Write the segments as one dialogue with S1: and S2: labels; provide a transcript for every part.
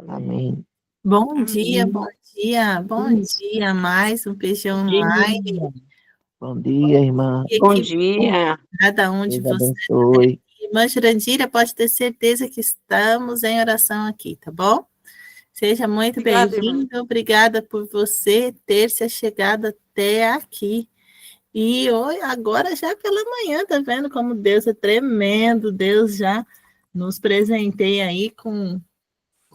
S1: Amém.
S2: Bom dia,
S3: Amém.
S2: bom dia, bom dia. Mais um PG
S1: Bom dia,
S2: Online.
S1: bom dia, irmã.
S2: E
S3: Bom
S2: que
S3: dia.
S2: cada um de
S1: Deus
S2: vocês.
S1: abençoe.
S2: Irmã Jurandira, pode ter certeza que estamos em oração aqui, tá bom? Seja muito
S3: Obrigada, irmã.
S2: bem-vindo. Obrigada por você ter se chegado até aqui. E hoje, agora já pela manhã, tá vendo como Deus é tremendo. Deus já nos presenteia aí com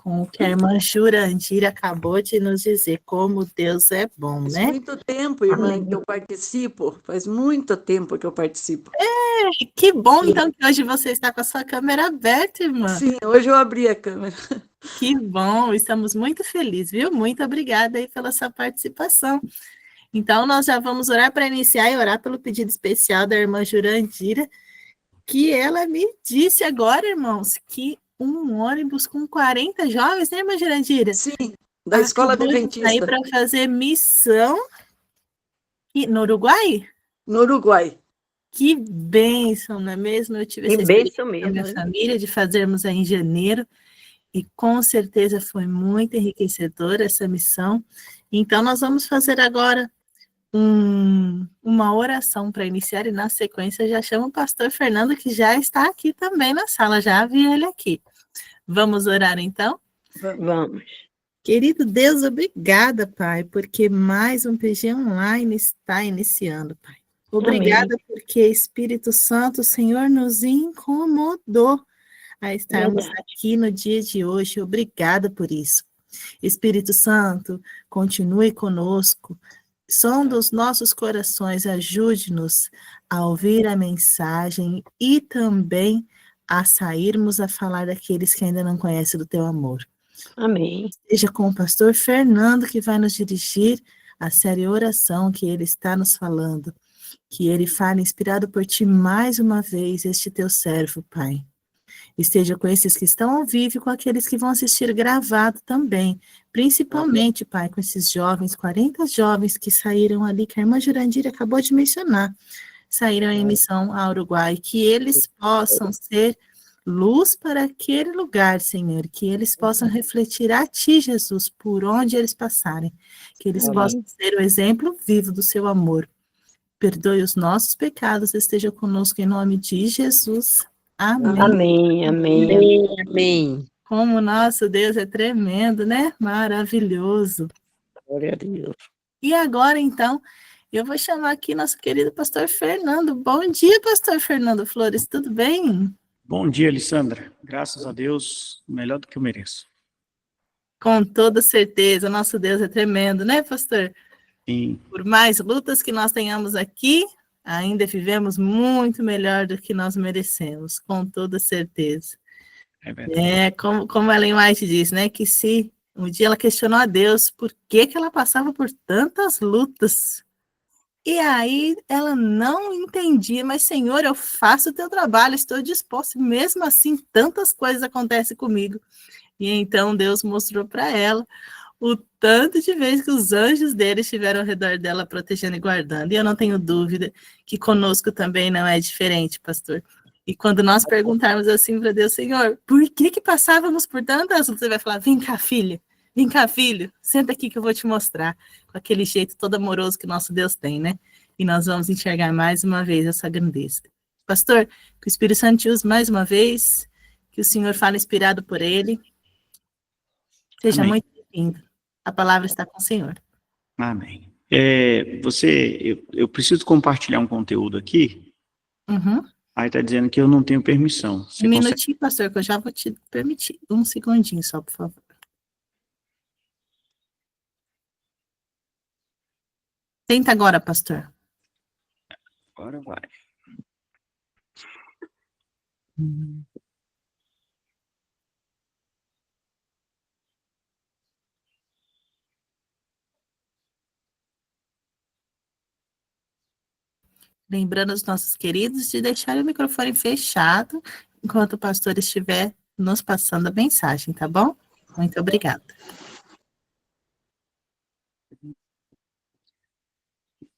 S2: o que a irmã Jurandira acabou de nos dizer, como Deus é bom,
S3: Faz
S2: né?
S3: muito tempo, irmã, que eu participo. Faz muito tempo que eu participo.
S2: Que bom, então, que hoje você está com a sua câmera aberta, irmã.
S3: Sim, hoje eu abri a câmera.
S2: Que bom, estamos muito felizes, viu? Muito obrigada aí pela sua participação. Então, nós já vamos orar para iniciar e orar pelo pedido especial da irmã Jurandira, que ela me disse agora, irmãos, que um ônibus com 40 jovens, né, irmã Jurandira?
S3: Sim, da Escola
S2: Acabou de sair
S3: Adventista,
S2: para fazer missão no Uruguai?
S3: no Uruguai.
S2: Que bênção, não é mesmo? Eu tive
S1: Que
S2: essa experiência
S1: bênção
S2: com a minha
S1: mesmo, né?
S2: família de fazermos aí em janeiro, e com certeza foi muito enriquecedora essa missão. Então, nós vamos fazer agora uma oração para iniciar, e na sequência já chamo o pastor Fernando, que já está aqui também na sala, já vi ele aqui. Vamos orar então?
S1: Vamos.
S2: Querido Deus, obrigada, Pai, porque mais um PG Online está iniciando, Pai. Obrigada porque Espírito Santo, o Senhor nos incomodou a estarmos aqui no dia de hoje. Obrigada por isso. Espírito Santo, continue conosco. Sonda os nossos corações, ajude-nos a ouvir a mensagem e também a sairmos a falar daqueles que ainda não conhecem do teu amor.
S1: Amém.
S2: Seja com o pastor Fernando, que vai nos dirigir a série oração que ele está nos falando. Que ele fale, inspirado por ti mais uma vez, este teu servo, Pai. Esteja com esses que estão ao vivo e com aqueles que vão assistir gravado também. Principalmente, Pai, com esses jovens, 40 jovens que saíram ali, que a irmã Jurandira acabou de mencionar, saíram em missão ao Uruguai. Que eles possam ser luz para aquele lugar, Senhor, que eles possam refletir a Ti, Jesus, por onde eles passarem, que eles possam ser o exemplo vivo do Seu amor. Perdoe os nossos pecados, esteja conosco em nome de Jesus. Amém.
S1: Amém, amém, amém, amém.
S2: Como nosso Deus é tremendo, né? Maravilhoso.
S1: Glória a Deus.
S2: E agora, então, eu vou chamar aqui nosso querido pastor Fernando. Bom dia, pastor Fernando Flores, tudo bem?
S4: Bom dia, Alessandra. Graças a Deus, melhor do que eu mereço.
S2: Com toda certeza, nosso Deus é tremendo, né, pastor?
S4: Sim.
S2: Por mais lutas que nós tenhamos aqui, ainda vivemos muito melhor do que nós merecemos, com toda certeza.
S4: É verdade.
S2: Como a Ellen White diz, né, que se um dia ela questionou a Deus por que ela passava por tantas lutas, e aí ela não entendia, mas Senhor, eu faço o teu trabalho, estou disposto, e mesmo assim tantas coisas acontecem comigo. E então Deus mostrou para ela o tanto de vezes que os anjos dele estiveram ao redor dela, protegendo e guardando. E eu não tenho dúvida que conosco também não é diferente, pastor. E quando nós perguntarmos assim para Deus, Senhor, por que passávamos por tantas lutas? Você vai falar, vem cá, filha, vem cá, filho, senta aqui que eu vou te mostrar, com aquele jeito todo amoroso que nosso Deus tem, né? E nós vamos enxergar mais uma vez essa grandeza. Pastor, que o Espírito Santo te use mais uma vez, que o Senhor fale inspirado por ele. Seja
S4: Amém.
S2: muito bem-vindo. A palavra está com o Senhor.
S4: Amém. Eu preciso compartilhar um conteúdo aqui.
S2: Uhum.
S4: Aí está dizendo que eu não tenho permissão. Você
S2: Um minutinho, pastor, que eu já vou te permitir. Um segundinho só, por favor. Tenta agora, pastor.
S4: Agora vai.
S2: Lembrando os nossos queridos de deixar o microfone fechado enquanto o pastor estiver nos passando a mensagem, tá bom? Muito obrigada.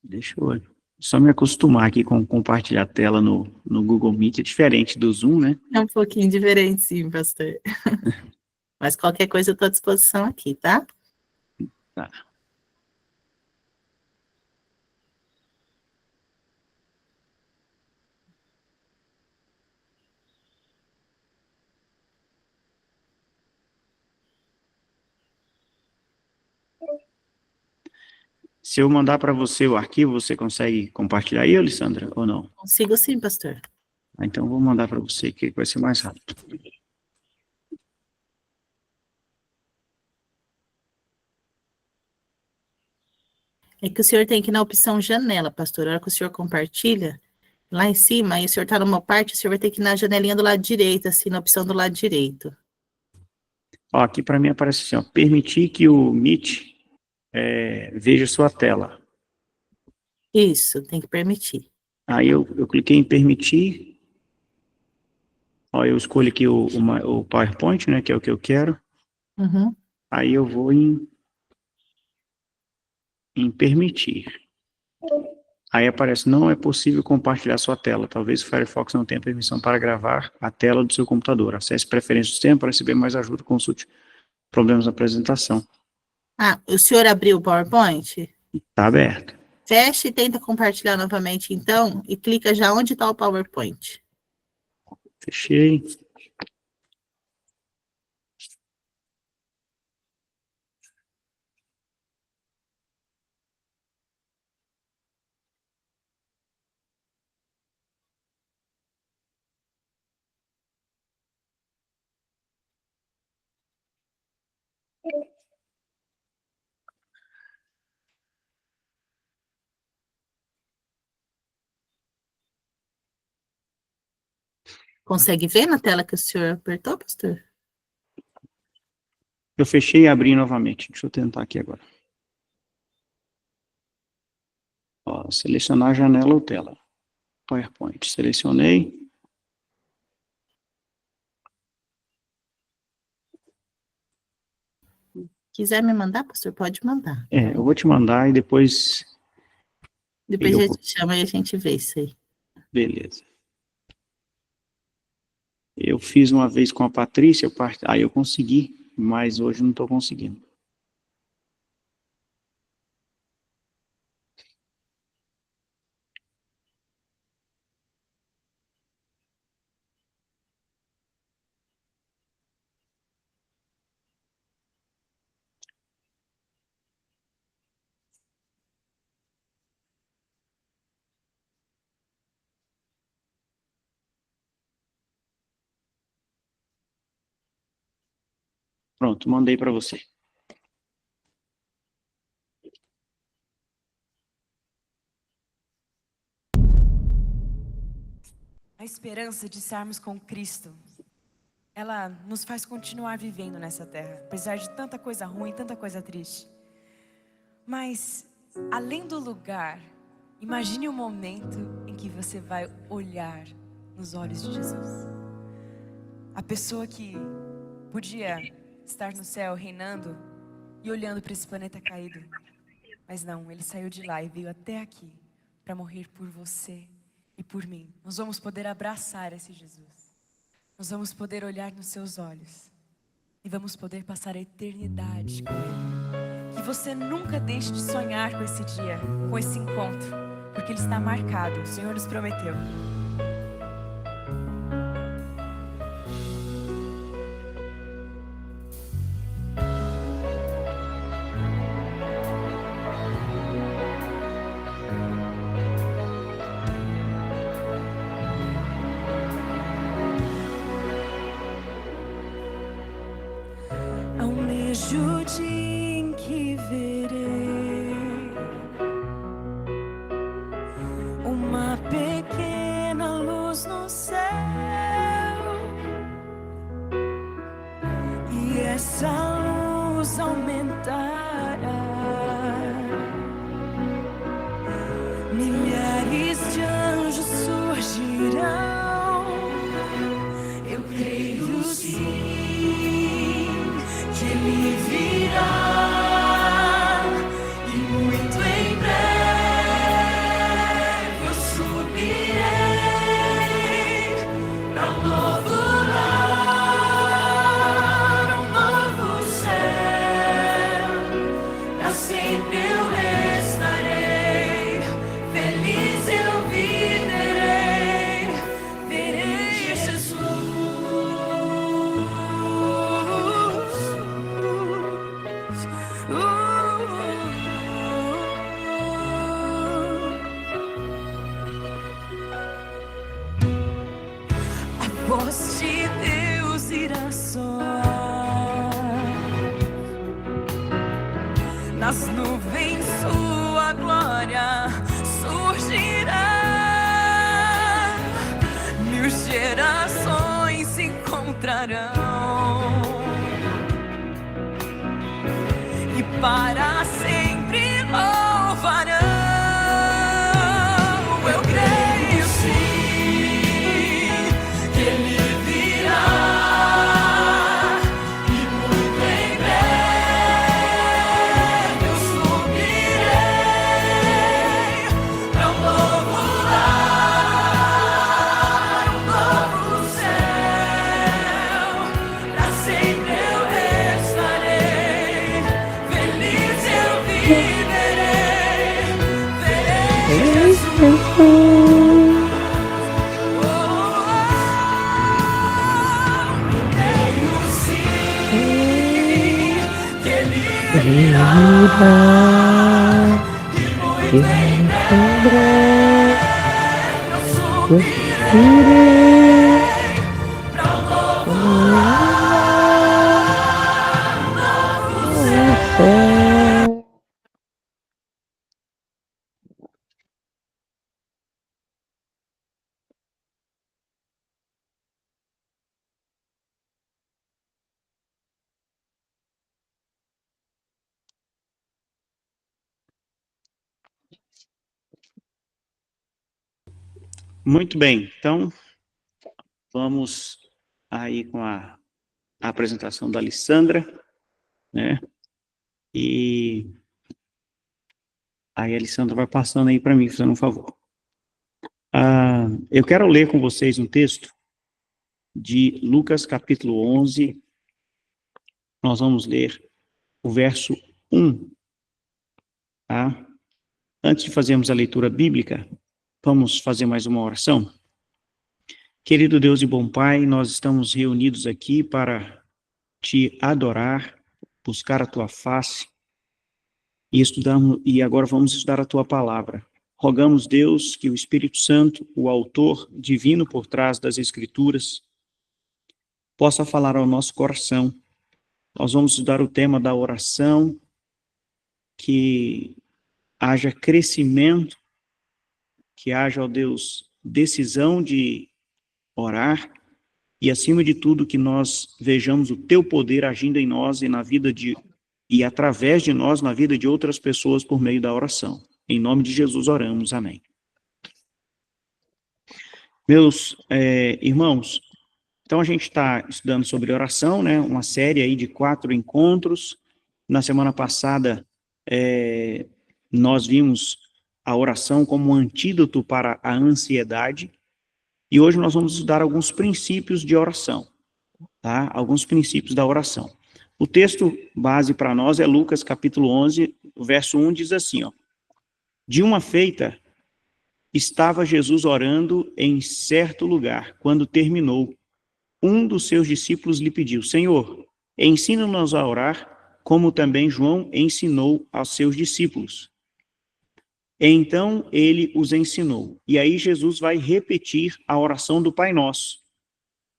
S4: Deixa eu só me acostumar aqui com compartilhar a tela no Google Meet. É diferente do Zoom, né?
S2: É um pouquinho diferente, sim, pastor. Mas qualquer coisa eu estou à disposição aqui, tá?
S4: Tá. Se eu mandar para você o arquivo, você consegue compartilhar aí, Alessandra, ou não?
S2: Consigo sim, pastor.
S4: Então, eu vou mandar para você, que vai ser mais rápido.
S2: É que o senhor tem que ir na opção janela, pastor. A hora que o senhor compartilha, lá em cima, aí o senhor está numa parte, o senhor vai ter que ir na janelinha do lado direito, assim, na opção do lado direito.
S4: Ó, aqui para mim aparece assim, ó, permitir que o Meet veja sua tela.
S2: Isso, tem que permitir.
S4: Aí eu cliquei em permitir. Ó, eu escolho aqui o PowerPoint, né, que é o que eu quero.
S2: Uhum.
S4: Aí eu vou em permitir. Aí aparece, não é possível compartilhar sua tela. Talvez o Firefox não tenha permissão para gravar a tela do seu computador. Acesse preferências do sistema para receber mais ajuda. Consulte problemas na apresentação.
S2: Ah, o senhor abriu o PowerPoint?
S4: Está aberto.
S2: Fecha e tenta compartilhar novamente, então, e clica já onde está o PowerPoint.
S4: Fechei.
S2: Consegue ver na tela que o senhor apertou, pastor?
S4: Eu fechei e abri novamente. Deixa eu tentar aqui agora. Ó, selecionar a janela ou tela. PowerPoint. Selecionei.
S2: Quiser me mandar, pastor, pode mandar.
S4: Eu vou te mandar e depois...
S2: Depois a gente chama e a gente vê isso aí.
S4: Beleza. Eu fiz uma vez com a Patrícia, aí eu consegui, mas hoje não estou conseguindo. Pronto, mandei para você.
S5: A esperança de estarmos com Cristo, ela nos faz continuar vivendo nessa terra, apesar de tanta coisa ruim, tanta coisa triste. Mas, além do lugar, imagine o momento em que você vai olhar nos olhos de Jesus. A pessoa que podia estar no céu reinando e olhando para esse planeta caído. Mas não, ele saiu de lá e veio até aqui para morrer por você e por mim. Nós vamos poder abraçar esse Jesus. Nós vamos poder olhar nos seus olhos. E vamos poder passar a eternidade com Ele. Que você nunca deixe de sonhar com esse dia, com esse encontro. Porque Ele está marcado, o Senhor nos prometeu.
S6: O dia em que verei uma pequena luz no céu, e essa luz aumentará, milhares de anjos surgirão. Eu creio sim que Ele virá, e muito em breve eu subirei para um novo lar, um novo nas nuvens sua glória surgirá. 1000 gerações se encontrarão e para sempre louvarão. Eu creio sim que Ele virá e muito em breve eu subirei para um novo lar, um novo céu. Para sempre eu estarei feliz, eu viverei, verei Jesus. Creio sim que Ele virá e muito em breve eu subirei para um novo lar, um novo céu.
S4: Muito bem, então vamos aí com a apresentação da Alessandra, né? E aí a Alessandra vai passando aí para mim, fazendo um favor. Eu quero ler com vocês um texto de Lucas capítulo 11. Nós vamos ler o verso 1. Tá? Antes de fazermos a leitura bíblica, vamos fazer mais uma oração. Querido Deus e bom Pai, nós estamos reunidos aqui para te adorar, buscar a tua face e agora vamos estudar a tua palavra. Rogamos, Deus, que o Espírito Santo, o autor divino por trás das Escrituras, possa falar ao nosso coração. Nós vamos estudar o tema da oração, que haja crescimento, que haja, ó Deus, decisão de orar e, acima de tudo, que nós vejamos o teu poder agindo em nós e na vida e através de nós na vida de outras pessoas por meio da oração. Em nome de Jesus oramos, amém. Meus irmãos, então a gente está estudando sobre oração, né? Uma série aí de 4 encontros. Na semana passada, nós vimos a oração como um antídoto para a ansiedade. E hoje nós vamos estudar alguns princípios de oração, tá? Alguns princípios da oração. O texto base para nós é Lucas capítulo 11, o verso 1 diz assim, ó. De uma feita, estava Jesus orando em certo lugar. Quando terminou, um dos seus discípulos lhe pediu, Senhor, ensina-nos a orar, como também João ensinou aos seus discípulos. Então ele os ensinou. E aí Jesus vai repetir a oração do Pai Nosso.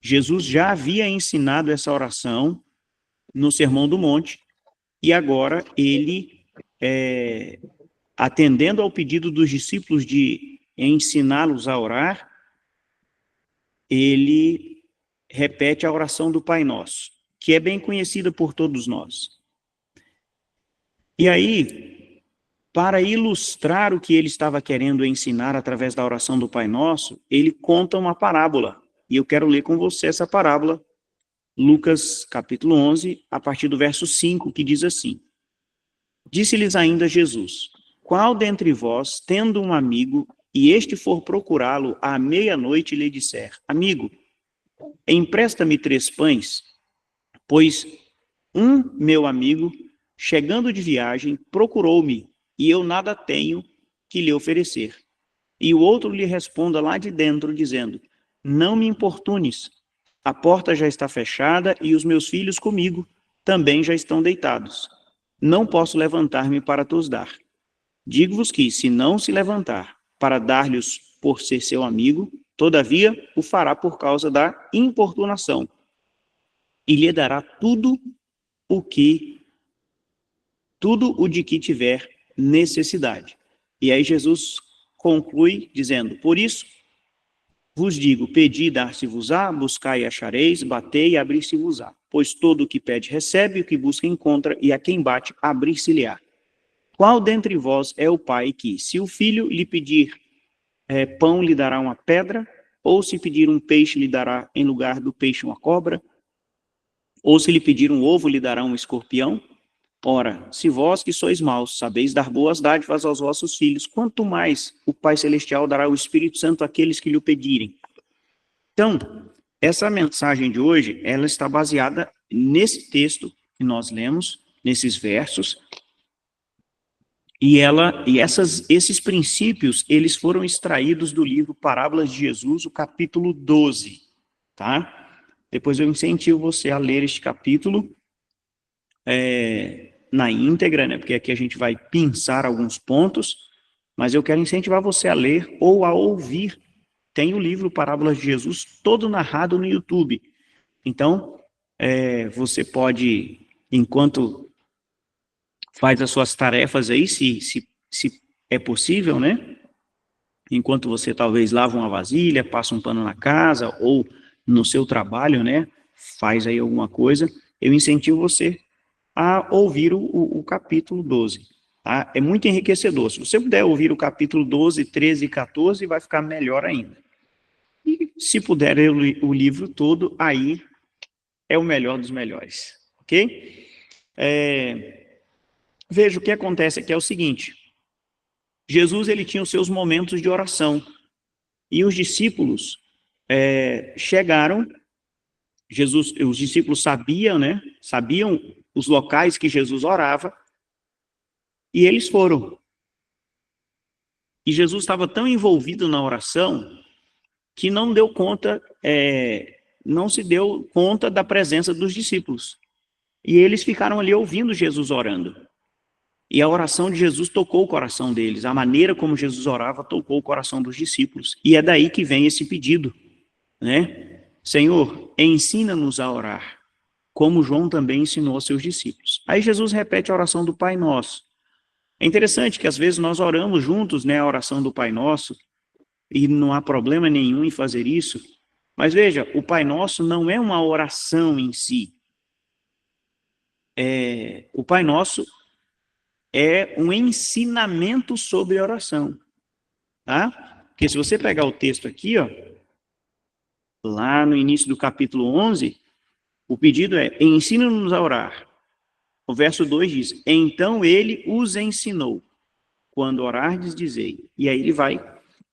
S4: Jesus já havia ensinado essa oração no Sermão do Monte, e agora ele, atendendo ao pedido dos discípulos de ensiná-los a orar, ele repete a oração do Pai Nosso, que é bem conhecida por todos nós. E aí, para ilustrar o que ele estava querendo ensinar através da oração do Pai Nosso, ele conta uma parábola. E eu quero ler com você essa parábola, Lucas capítulo 11, a partir do verso 5, que diz assim. Disse-lhes ainda Jesus, qual dentre vós, tendo um amigo, e este for procurá-lo à meia-noite e lhe disser, amigo, empresta-me 3 pães, pois um meu amigo, chegando de viagem, procurou-me, e eu nada tenho que lhe oferecer. E o outro lhe responda lá de dentro, dizendo, não me importunes, a porta já está fechada e os meus filhos comigo também já estão deitados. Não posso levantar-me para te os dar. Digo-vos que, se não se levantar para dar-lhes por ser seu amigo, todavia o fará por causa da importunação, e lhe dará tudo tudo o de que tiver necessidade. E aí Jesus conclui dizendo: por isso vos digo, pedi e dar-se-vos-á, buscai e achareis, batei e abrir-se-vos-á. Pois todo o que pede recebe, o que busca encontra, e a quem bate abrir-se-lhe-á. Qual dentre vós é o pai que, se o filho lhe pedir pão, lhe dará uma pedra? Ou se pedir um peixe, lhe dará em lugar do peixe uma cobra? Ou se lhe pedir um ovo, lhe dará um escorpião? Ora, se vós que sois maus, sabeis dar boas dádivas aos vossos filhos, quanto mais o Pai Celestial dará o Espírito Santo àqueles que lhe o pedirem. Então, essa mensagem de hoje, ela está baseada nesse texto que nós lemos, nesses versos, e esses princípios, eles foram extraídos do livro Parábolas de Jesus, o capítulo 12, tá? Depois eu incentivo você a ler este capítulo, na íntegra, né? Porque aqui a gente vai pensar alguns pontos, mas eu quero incentivar você a ler ou a ouvir. Tem o livro Parábolas de Jesus todo narrado no YouTube. Então, você pode, enquanto faz as suas tarefas aí, se é possível, né? Enquanto você talvez lava uma vasilha, passa um pano na casa, ou no seu trabalho, né? Faz aí alguma coisa, eu incentivo você a ouvir o capítulo 12. Tá? É muito enriquecedor. Se você puder ouvir o capítulo 12, 13 e 14, vai ficar melhor ainda. E se puder ler o livro todo, aí é o melhor dos melhores. Ok? Veja, o que acontece aqui é o seguinte. Jesus, ele tinha os seus momentos de oração. E os discípulos chegaram. Os discípulos sabiam, né? Sabiam os locais que Jesus orava, e eles foram. E Jesus estava tão envolvido na oração que não deu conta, não se deu conta da presença dos discípulos. E eles ficaram ali ouvindo Jesus orando. E a oração de Jesus tocou o coração deles. A maneira como Jesus orava tocou o coração dos discípulos. E é daí que vem esse pedido, né? Senhor, ensina-nos a orar, como João também ensinou aos seus discípulos. Aí Jesus repete a oração do Pai Nosso. É interessante que às vezes nós oramos juntos, né, a oração do Pai Nosso, e não há problema nenhum em fazer isso. Mas veja, o Pai Nosso não é uma oração em si. O Pai Nosso é um ensinamento sobre oração. Tá? Porque se você pegar o texto aqui, ó, lá no início do capítulo 11, o pedido é: ensina-nos a orar. O verso 2 diz: então ele os ensinou. Quando orardes, dizei. E aí ele vai.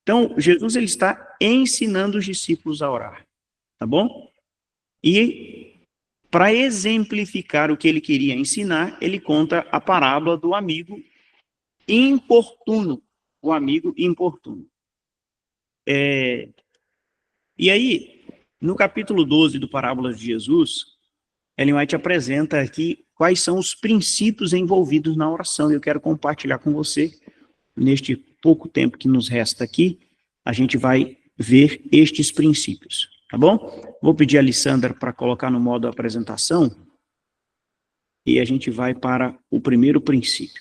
S4: Então, Jesus, ele está ensinando os discípulos a orar. Tá bom? E para exemplificar o que ele queria ensinar, ele conta a parábola do amigo importuno. O amigo importuno. E aí, no capítulo 12 do Parábolas de Jesus, Ellen White apresenta aqui quais são os princípios envolvidos na oração. Eu quero compartilhar com você, neste pouco tempo que nos resta aqui, a gente vai ver estes princípios, tá bom? Vou pedir a Alessandra para colocar no modo apresentação e a gente vai para o primeiro princípio.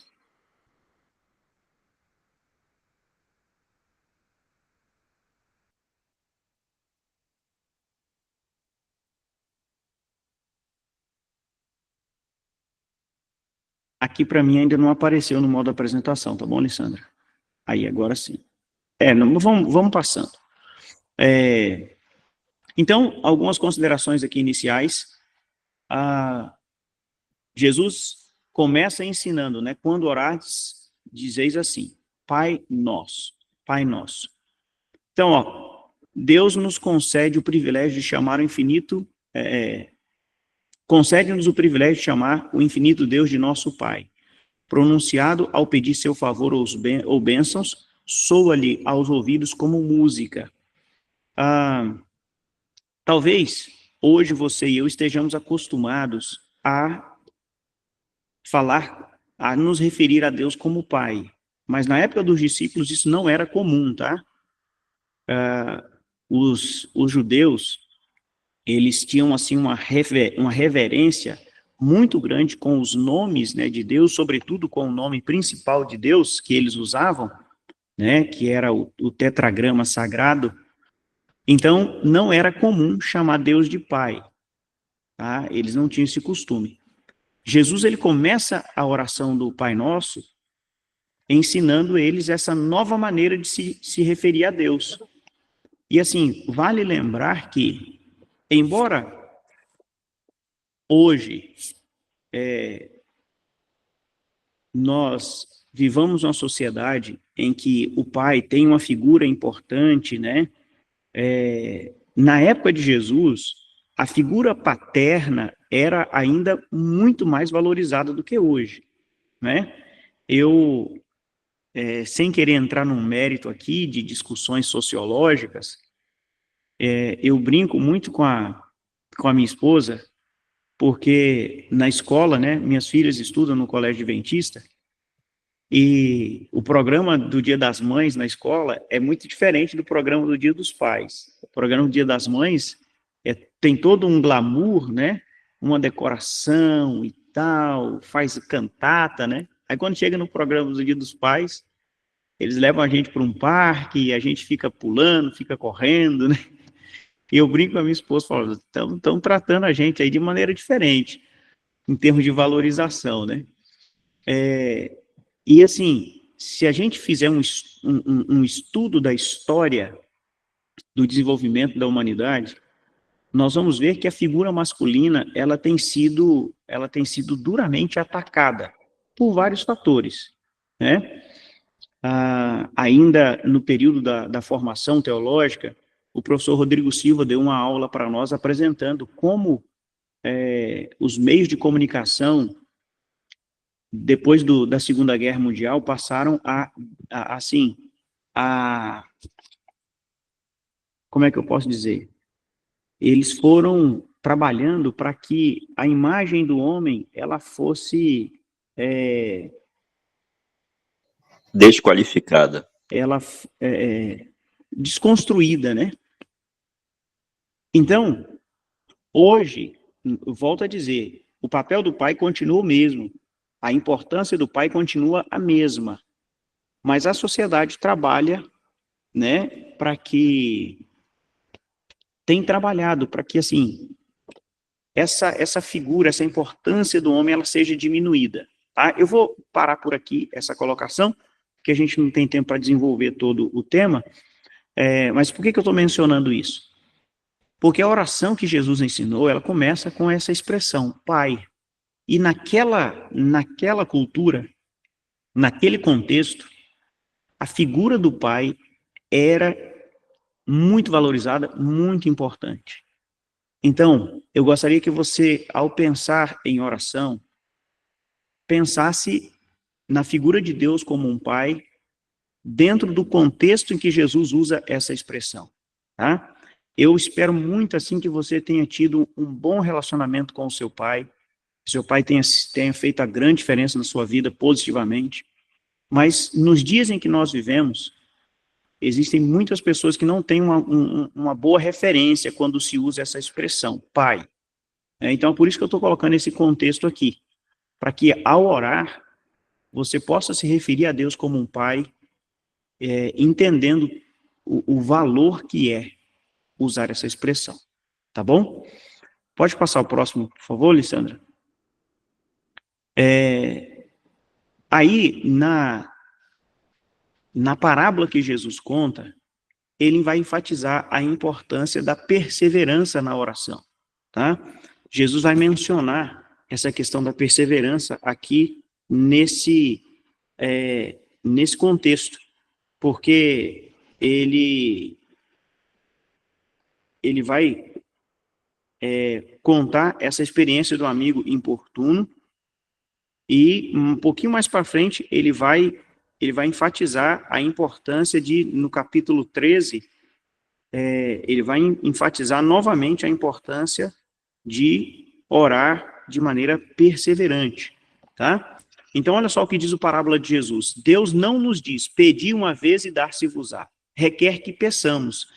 S4: Aqui para mim ainda não apareceu no modo apresentação, tá bom, Alessandra? Aí, agora sim. Vamos passando. Então, algumas considerações aqui iniciais. Jesus começa ensinando, né? Quando orardes, dizeis assim: Pai Nosso, Pai Nosso. Então, ó, Deus nos concede o privilégio de chamar o infinito, concede-nos o privilégio de chamar o infinito Deus de nosso Pai. Pronunciado ao pedir seu favor ou bênçãos, soa-lhe aos ouvidos como música. Talvez hoje você e eu estejamos acostumados a falar, a nos referir a Deus como Pai. Mas na época dos discípulos isso não era comum, tá? Os judeus, eles tinham assim uma reverência muito grande com os nomes, né, de Deus, sobretudo com o nome principal de Deus que eles usavam, né, que era o tetragrama sagrado. Então, não era comum chamar Deus de Pai, tá? Eles não tinham esse costume. Jesus, ele começa a oração do Pai Nosso ensinando eles essa nova maneira de se referir a Deus. E assim, vale lembrar que, embora hoje nós vivamos uma sociedade em que o pai tem uma figura importante, né? Na época de Jesus, a figura paterna era ainda muito mais valorizada do que hoje, né? Eu, sem querer entrar num mérito aqui de discussões sociológicas, eu brinco muito com a minha esposa, porque na escola, né, minhas filhas estudam no colégio adventista, e o programa do Dia das Mães na escola é muito diferente do programa do Dia dos Pais. O programa do Dia das Mães tem todo um glamour, né, uma decoração e tal, faz cantata, né? Aí quando chega no programa do Dia dos Pais, eles levam a gente para um parque, e a gente fica pulando, fica correndo, né? E eu brinco com a minha esposa, falo, estão tratando a gente aí de maneira diferente, em termos de valorização, né? E assim, se a gente fizer um estudo da história do desenvolvimento da humanidade, nós vamos ver que a figura masculina, ela tem sido duramente atacada por vários fatores, né? Ainda no período da formação teológica, o professor Rodrigo Silva deu uma aula para nós apresentando como os meios de comunicação, depois da Segunda Guerra Mundial, passaram como é que eu posso dizer? Eles foram trabalhando para que a imagem do homem, ela fosse
S7: desqualificada.
S4: Ela desconstruída, né? Então, hoje, volto a dizer, o papel do pai continua o mesmo, a importância do pai continua a mesma, mas a sociedade trabalha, né, tem trabalhado para que, assim, essa figura, essa importância do homem, ela seja diminuída, tá? Eu vou parar por aqui essa colocação, porque a gente não tem tempo para desenvolver todo o tema, mas por que eu estou mencionando isso? Porque a oração que Jesus ensinou, ela começa com essa expressão, Pai. E naquela cultura, naquele contexto, a figura do pai era muito valorizada, muito importante. Então, eu gostaria que você, ao pensar em oração, pensasse na figura de Deus como um pai, dentro do contexto em que Jesus usa essa expressão, tá? Eu espero muito, assim, que você tenha tido um bom relacionamento com o seu pai tenha feito a grande diferença na sua vida, positivamente, mas nos dias em que nós vivemos, existem muitas pessoas que não têm uma boa referência quando se usa essa expressão, pai. Então, por isso que eu estou colocando esse contexto aqui, para que, ao orar, você possa se referir a Deus como um pai, entendendo o valor que é usar essa expressão, tá bom? Pode passar o próximo, por favor, Lissandra? Aí, na parábola que Jesus conta, ele vai enfatizar a importância da perseverança na oração, tá? Jesus vai mencionar essa questão da perseverança aqui nesse contexto, porque ele vai contar essa experiência do amigo importuno, e um pouquinho mais para frente ele vai enfatizar a importância no capítulo 13, ele vai enfatizar novamente a importância de orar de maneira perseverante, tá? Então, olha só o que diz o parábola de Jesus. Deus não nos diz, pedi uma vez e dar-se-vos-á. Requer que peçamos,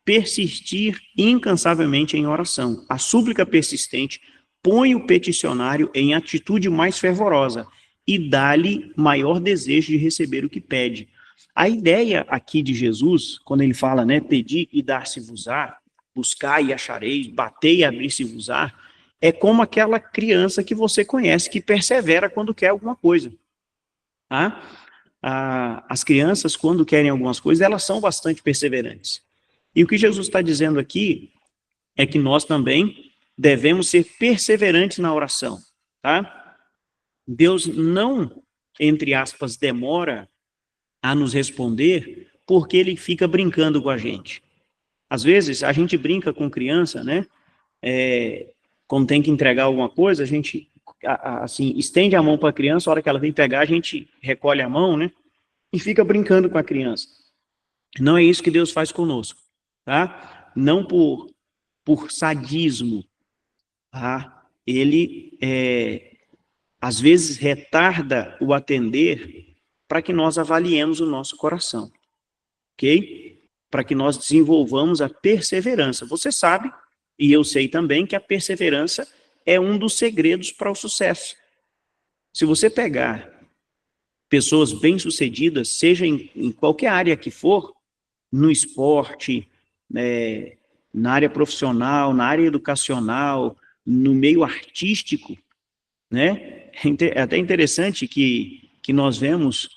S4: persistir incansavelmente em oração. A súplica persistente põe o peticionário em atitude mais fervorosa e dá-lhe maior desejo de receber o que pede. A ideia aqui de Jesus, quando ele fala, né, pedir e dar-se-vos-á, buscar e achareis, bater e abrir-se-vos-á, é como aquela criança que você conhece, que persevera quando quer alguma coisa. Tá? As crianças, quando querem algumas coisas, elas são bastante perseverantes. E o que Jesus está dizendo aqui é que nós também devemos ser perseverantes na oração. Tá? Deus não, entre aspas, demora a nos responder porque ele fica brincando com a gente. Às vezes, a gente brinca com criança, né? Quando tem que entregar alguma coisa, a gente, assim, estende a mão para a criança, a hora que ela vem pegar, a gente recolhe a mão, né? E fica brincando com a criança. Não é isso que Deus faz conosco, tá? Não por sadismo, tá? Ele, às vezes, retarda o atender para que nós avaliemos o nosso coração, ok? Para que nós desenvolvamos a perseverança. Você sabe, e eu sei também, que a perseverança é um dos segredos para o sucesso. Se você pegar pessoas bem-sucedidas, seja em qualquer área que for, no esporte, na área profissional, na área educacional, no meio artístico, né? É até interessante que nós vemos,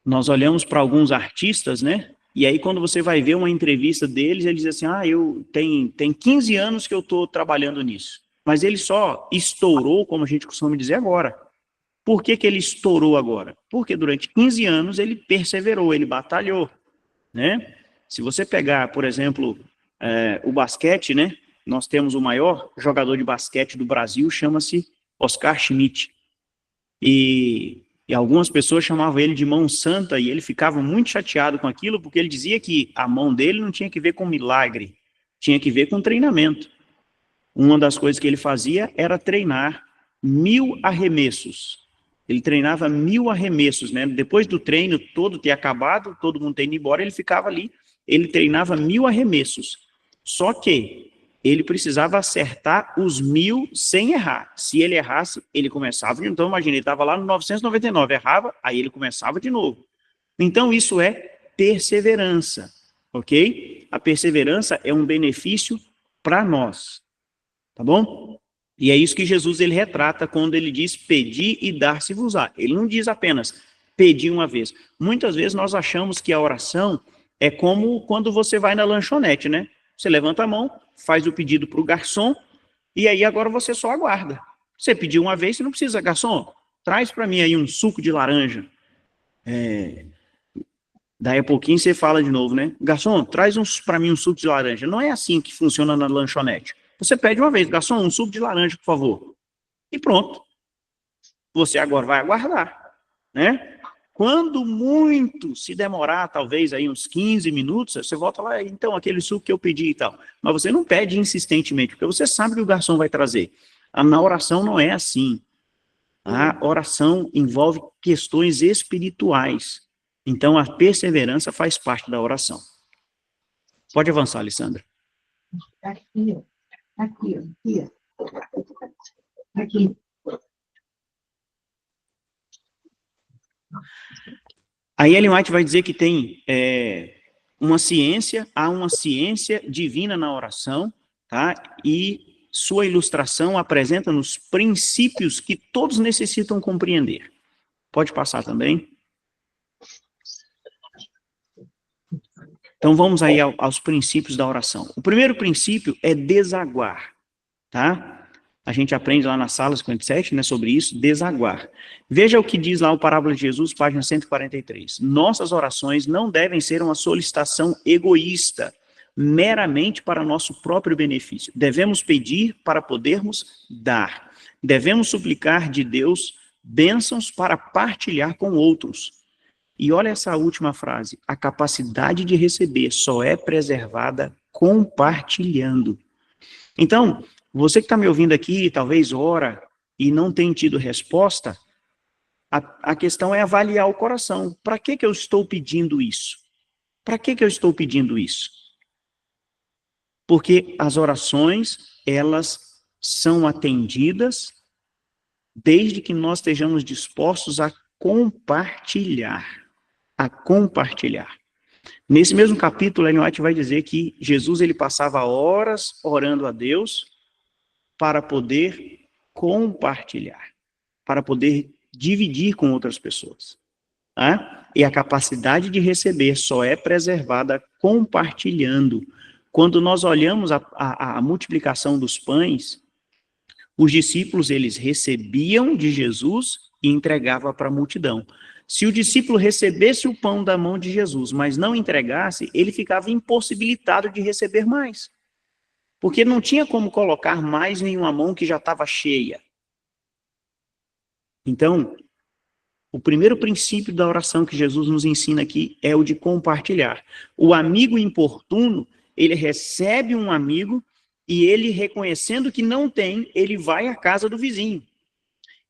S4: nós olhamos para alguns artistas, né? E aí quando você vai ver uma entrevista deles, eles dizem assim, tem 15 anos que eu estou trabalhando nisso. Mas ele só estourou, como a gente costuma dizer agora. Por que ele estourou agora? Porque durante 15 anos ele perseverou, ele batalhou, né? Se você pegar, por exemplo, o basquete, né? Nós temos o maior jogador de basquete do Brasil, chama-se Oscar Schmidt. E algumas pessoas chamavam ele de mão santa, e ele ficava muito chateado com aquilo, porque ele dizia que a mão dele não tinha que ver com milagre, tinha que ver com treinamento. Uma das coisas que ele fazia era treinar 1000 arremessos. Ele treinava 1000 arremessos, né? Depois do treino todo ter acabado, todo mundo ter ido embora, ele ficava ali, ele treinava 1000 arremessos. Só que ele precisava acertar os 1000 sem errar. Se ele errasse, ele começava. Então, imagina, ele estava lá no 999, errava, aí ele começava de novo. Então, isso é perseverança, ok? A perseverança é um benefício para nós, tá bom? E é isso que Jesus ele retrata quando ele diz pedir e dar-se-vos-á. Ele não diz apenas pedir uma vez. Muitas vezes nós achamos que a oração é como quando você vai na lanchonete, né? Você levanta a mão, faz o pedido para o garçom, e aí agora você só aguarda. Você pediu uma vez, você não precisa, garçom, traz para mim aí um suco de laranja. Daí a pouquinho você fala de novo, né? Garçom, traz para mim um suco de laranja. Não é assim que funciona na lanchonete. Você pede uma vez, garçom, um suco de laranja, por favor. E pronto. Você agora vai aguardar, né? Quando muito se demorar, talvez aí uns 15 minutos, você volta lá, então, aquele suco que eu pedi e tal. Mas você não pede insistentemente, porque você sabe que o garçom vai trazer. Na oração não é assim. A oração envolve questões espirituais. Então, a perseverança faz parte da oração. Pode avançar, Alessandra.
S7: Aqui, ó. Aqui, ó. Aqui, ó. Aqui.
S4: A Ellen White vai dizer que tem há uma ciência divina na oração, tá? E sua ilustração apresenta-nos princípios que todos necessitam compreender. Pode passar também. Então vamos aí aos princípios da oração. O primeiro princípio é desaguar, tá? A gente aprende lá na sala 57, né, sobre isso, desaguar. Veja o que diz lá o Parábola de Jesus, página 143. Nossas orações não devem ser uma solicitação egoísta, meramente para nosso próprio benefício. Devemos pedir para podermos dar. Devemos suplicar de Deus bênçãos para partilhar com outros. E olha essa última frase. A capacidade de receber só é preservada compartilhando. Então, você que está me ouvindo aqui, talvez ora e não tem tido resposta, a questão é avaliar o coração. Para que eu estou pedindo isso? Para que eu estou pedindo isso? Porque as orações, elas são atendidas desde que nós estejamos dispostos a compartilhar. A compartilhar. Nesse mesmo capítulo, Ellen White vai dizer que Jesus ele passava horas orando a Deus para poder compartilhar, para poder dividir com outras pessoas. Tá? E a capacidade de receber só é preservada compartilhando. Quando nós olhamos a multiplicação dos pães, os discípulos eles recebiam de Jesus e entregavam para a multidão. Se o discípulo recebesse o pão da mão de Jesus, mas não entregasse, ele ficava impossibilitado de receber mais. Porque não tinha como colocar mais em uma mão que já estava cheia. Então, o primeiro princípio da oração que Jesus nos ensina aqui é o de compartilhar. O amigo importuno, ele recebe um amigo e ele, reconhecendo que não tem, ele vai à casa do vizinho.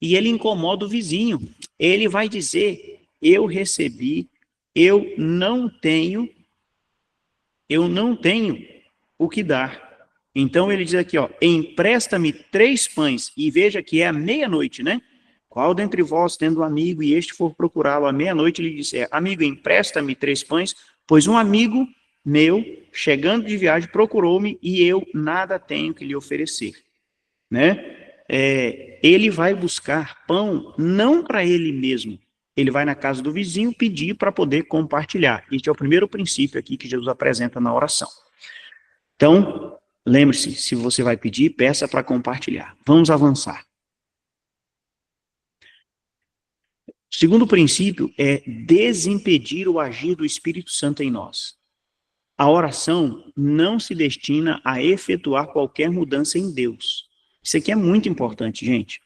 S4: E ele incomoda o vizinho. Ele vai dizer, eu recebi, eu não tenho o que dar. Então ele diz aqui, ó, empresta-me 3 pães, e veja que é à meia-noite, né? Qual dentre vós, tendo um amigo, e este for procurá-lo à meia-noite, ele disser, amigo, empresta-me 3 pães, pois um amigo meu, chegando de viagem, procurou-me, e eu nada tenho que lhe oferecer, né? Ele vai buscar pão não para ele mesmo, ele vai na casa do vizinho pedir para poder compartilhar. Este é o primeiro princípio aqui que Jesus apresenta na oração. Então, lembre-se, se você vai pedir, peça para compartilhar. Vamos avançar. O segundo princípio é desimpedir o agir do Espírito Santo em nós. A oração não se destina a efetuar qualquer mudança em Deus. Isso aqui é muito importante, gente.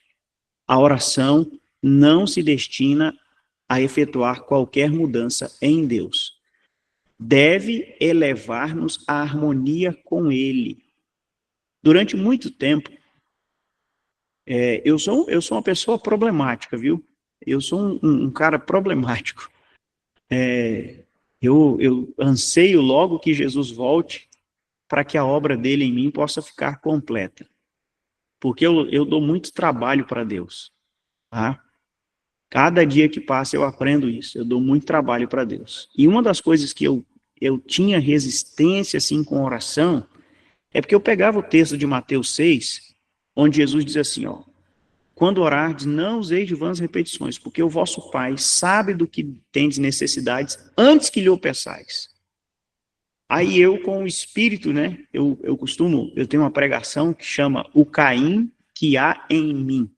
S4: A oração não se destina a efetuar qualquer mudança em Deus. Deve elevar-nos à harmonia com Ele. Durante muito tempo, eu sou uma pessoa problemática, viu? Eu sou um cara problemático. Eu anseio logo que Jesus volte para que a obra dele em mim possa ficar completa. Porque eu dou muito trabalho para Deus. Tá? Cada dia que passa eu aprendo isso. Eu dou muito trabalho para Deus. E uma das coisas que eu tinha resistência assim com oração é porque eu pegava o texto de Mateus 6, onde Jesus diz assim, ó, quando orardes, não useis de vãs repetições, porque o vosso Pai sabe do que tendes necessidades antes que lhe o peçais. Aí eu, com o Espírito, né, eu tenho uma pregação que chama o Caim que há em mim.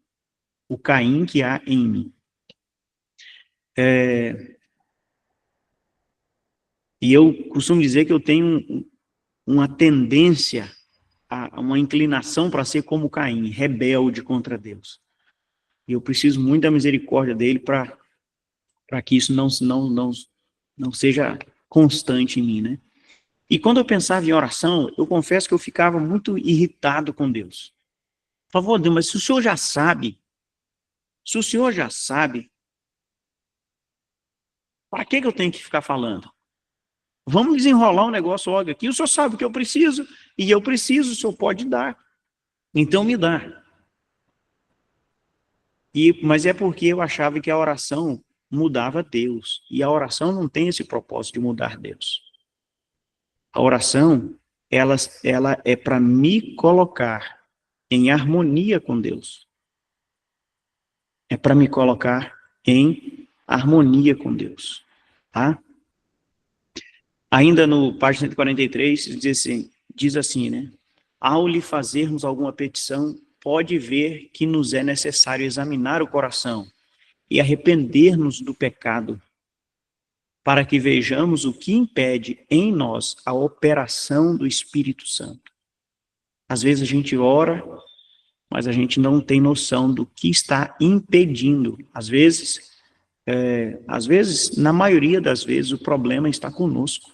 S4: O Caim que há em mim. E eu costumo dizer que eu tenho uma tendência, uma inclinação para ser como Caim, rebelde contra Deus. E eu preciso muito da misericórdia dele para que isso não seja constante em mim, né? E quando eu pensava em oração, eu confesso que eu ficava muito irritado com Deus. Por favor, Deus, mas se o Senhor já sabe, para que eu tenho que ficar falando? Vamos desenrolar um negócio logo aqui, o Senhor sabe o que eu preciso, e eu preciso, o Senhor pode dar. Então me dá. Mas é porque eu achava que a oração mudava Deus, e a oração não tem esse propósito de mudar Deus. A oração, ela é para me colocar em harmonia com Deus. É para me colocar em harmonia com Deus. Tá? Ainda no página 143, diz assim, né? Ao lhe fazermos alguma petição, pode ver que nos é necessário examinar o coração e arrepender-nos do pecado, para que vejamos o que impede em nós a operação do Espírito Santo. Às vezes a gente ora, mas a gente não tem noção do que está impedindo. Às vezes, na maioria das vezes, o problema está conosco.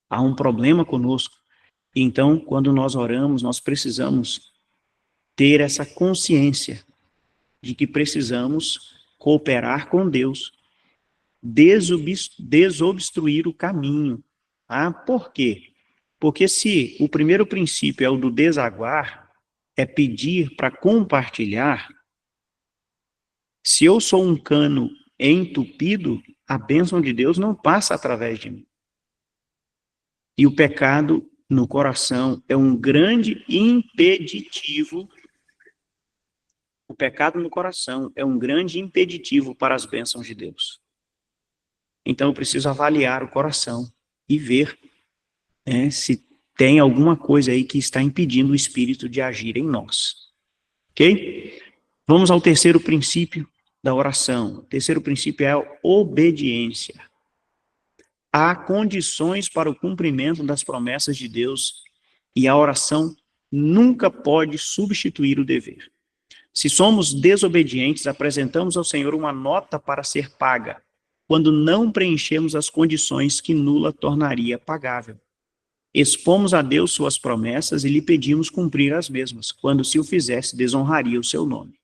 S4: Há um problema conosco. Então, quando nós oramos, nós precisamos ter essa consciência de que precisamos cooperar com Deus, desobstruir o caminho. Por quê? Porque se o primeiro princípio é o do desaguar, é pedir para compartilhar, se eu sou um cano entupido, a bênção de Deus não passa através de mim. E o pecado no coração é um grande impeditivo. O pecado no coração é um grande impeditivo para as bênçãos de Deus. Então eu preciso avaliar o coração e ver, né, se tem alguma coisa aí que está impedindo o Espírito de agir em nós. Ok? Vamos ao terceiro princípio da oração. O terceiro princípio é a obediência. Há condições para o cumprimento das promessas de Deus e a oração nunca pode substituir o dever. Se somos desobedientes, apresentamos ao Senhor uma nota para ser paga, quando não preenchemos as condições que nula tornaria pagável. Expomos a Deus suas promessas e lhe pedimos cumprir as mesmas. Quando se o fizesse, desonraria o seu nome.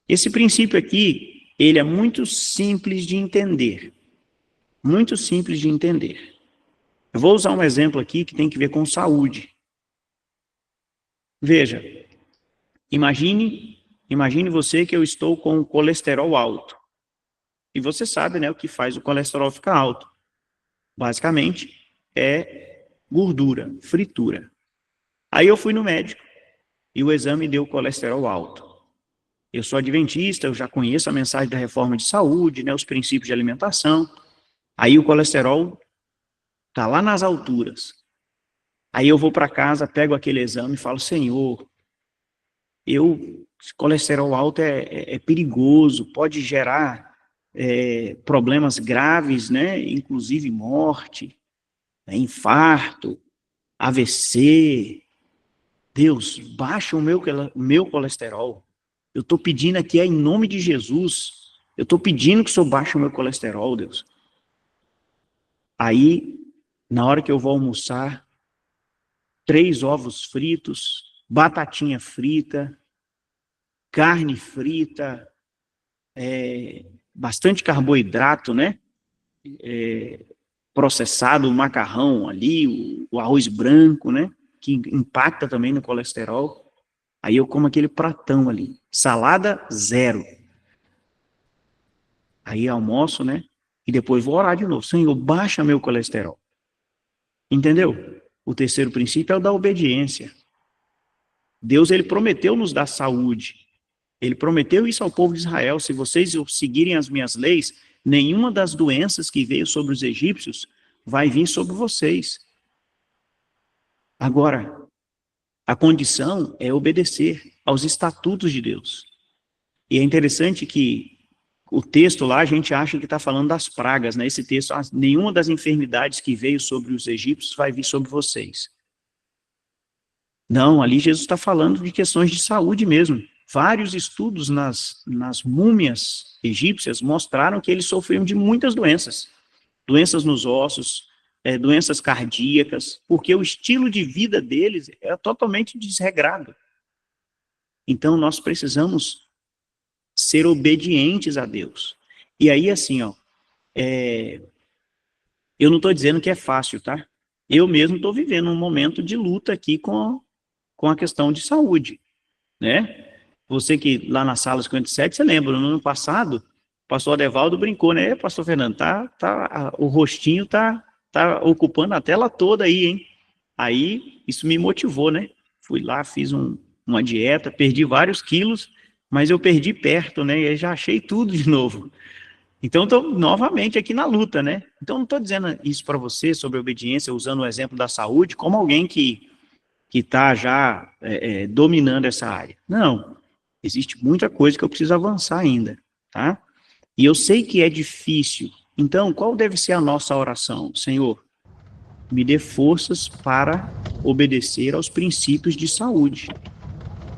S4: Esse princípio aqui, ele é muito simples de entender. Muito simples de entender. Eu vou usar um exemplo aqui que tem que ver com saúde. Veja, imagine você que eu estou com o colesterol alto. E você sabe, né, o que faz o colesterol ficar alto. Basicamente, é gordura, fritura. Aí eu fui no médico e o exame deu colesterol alto. Eu sou adventista, eu já conheço a mensagem da reforma de saúde, né, os princípios de alimentação. Aí o colesterol está lá nas alturas. Aí eu vou para casa, pego aquele exame e falo, Senhor, esse colesterol alto é perigoso, pode gerar problemas graves, né, inclusive morte, né, infarto, AVC. Deus, baixa o meu colesterol. Eu estou pedindo aqui em nome de Jesus. Eu estou pedindo que o Senhor baixe o meu colesterol, Deus. Aí, na hora que eu vou almoçar, 3 ovos fritos, batatinha frita, carne frita, bastante carboidrato, né? Processado, o macarrão ali, o arroz branco, né? Que impacta também no colesterol. Aí eu como aquele pratão ali. Salada, 0. Aí almoço, né? E depois vou orar de novo. Senhor, baixa meu colesterol. Entendeu? O terceiro princípio é o da obediência. Deus, ele prometeu nos dar saúde. Ele prometeu isso ao povo de Israel. Se vocês seguirem as minhas leis, nenhuma das doenças que veio sobre os egípcios vai vir sobre vocês. Agora, a condição é obedecer aos estatutos de Deus. E é interessante que o texto lá, a gente acha que está falando das pragas, né? Esse texto, nenhuma das enfermidades que veio sobre os egípcios vai vir sobre vocês. Não, ali Jesus está falando de questões de saúde mesmo. Vários estudos nas múmias egípcias mostraram que eles sofriam de muitas doenças. Doenças nos ossos, doenças cardíacas, porque o estilo de vida deles é totalmente desregrado. Então, nós precisamos ser obedientes a Deus. E aí, assim, ó, eu não estou dizendo que é fácil, tá? Eu mesmo estou vivendo um momento de luta aqui com a questão de saúde, né? Você que lá na sala 57, você lembra, no ano passado, o pastor Adevaldo brincou, né? Pastor Fernando, o rostinho tá ocupando a tela toda aí, hein? Aí, isso me motivou, né? Fui lá, fiz uma dieta, perdi vários quilos, mas eu perdi perto, né? E aí já achei tudo de novo. Então, estou novamente aqui na luta, né? Então, não estou dizendo isso para você sobre obediência, usando o exemplo da saúde, como alguém que está já dominando essa área. Não, existe muita coisa que eu preciso avançar ainda, tá? E eu sei que é difícil. Então, qual deve ser a nossa oração? Senhor, me dê forças para obedecer aos princípios de saúde.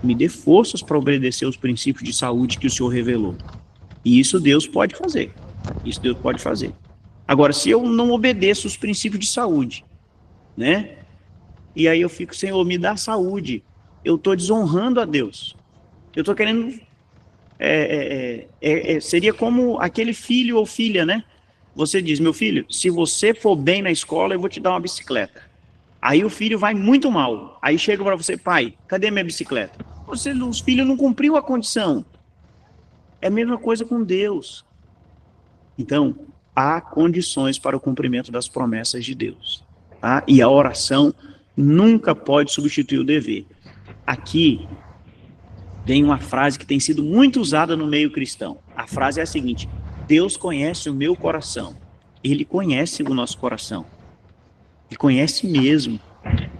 S4: Me dê forças para obedecer aos princípios de saúde que o Senhor revelou. E isso Deus pode fazer. Isso Deus pode fazer. Agora, se eu não obedeço os princípios de saúde, né? E aí eu fico, Senhor, me dá saúde. Eu estou desonrando a Deus. Eu estou querendo... seria como aquele filho ou filha, né? Você diz, meu filho, se você for bem na escola, eu vou te dar uma bicicleta. Aí o filho vai muito mal. Aí chega para você, pai, cadê minha bicicleta? Os filhos não cumpriu a condição. É a mesma coisa com Deus. Então, há condições para o cumprimento das promessas de Deus. Tá? E a oração nunca pode substituir o dever. Aqui vem uma frase que tem sido muito usada no meio cristão. A frase é a seguinte: Deus conhece o meu coração. Ele conhece o nosso coração. Ele conhece mesmo.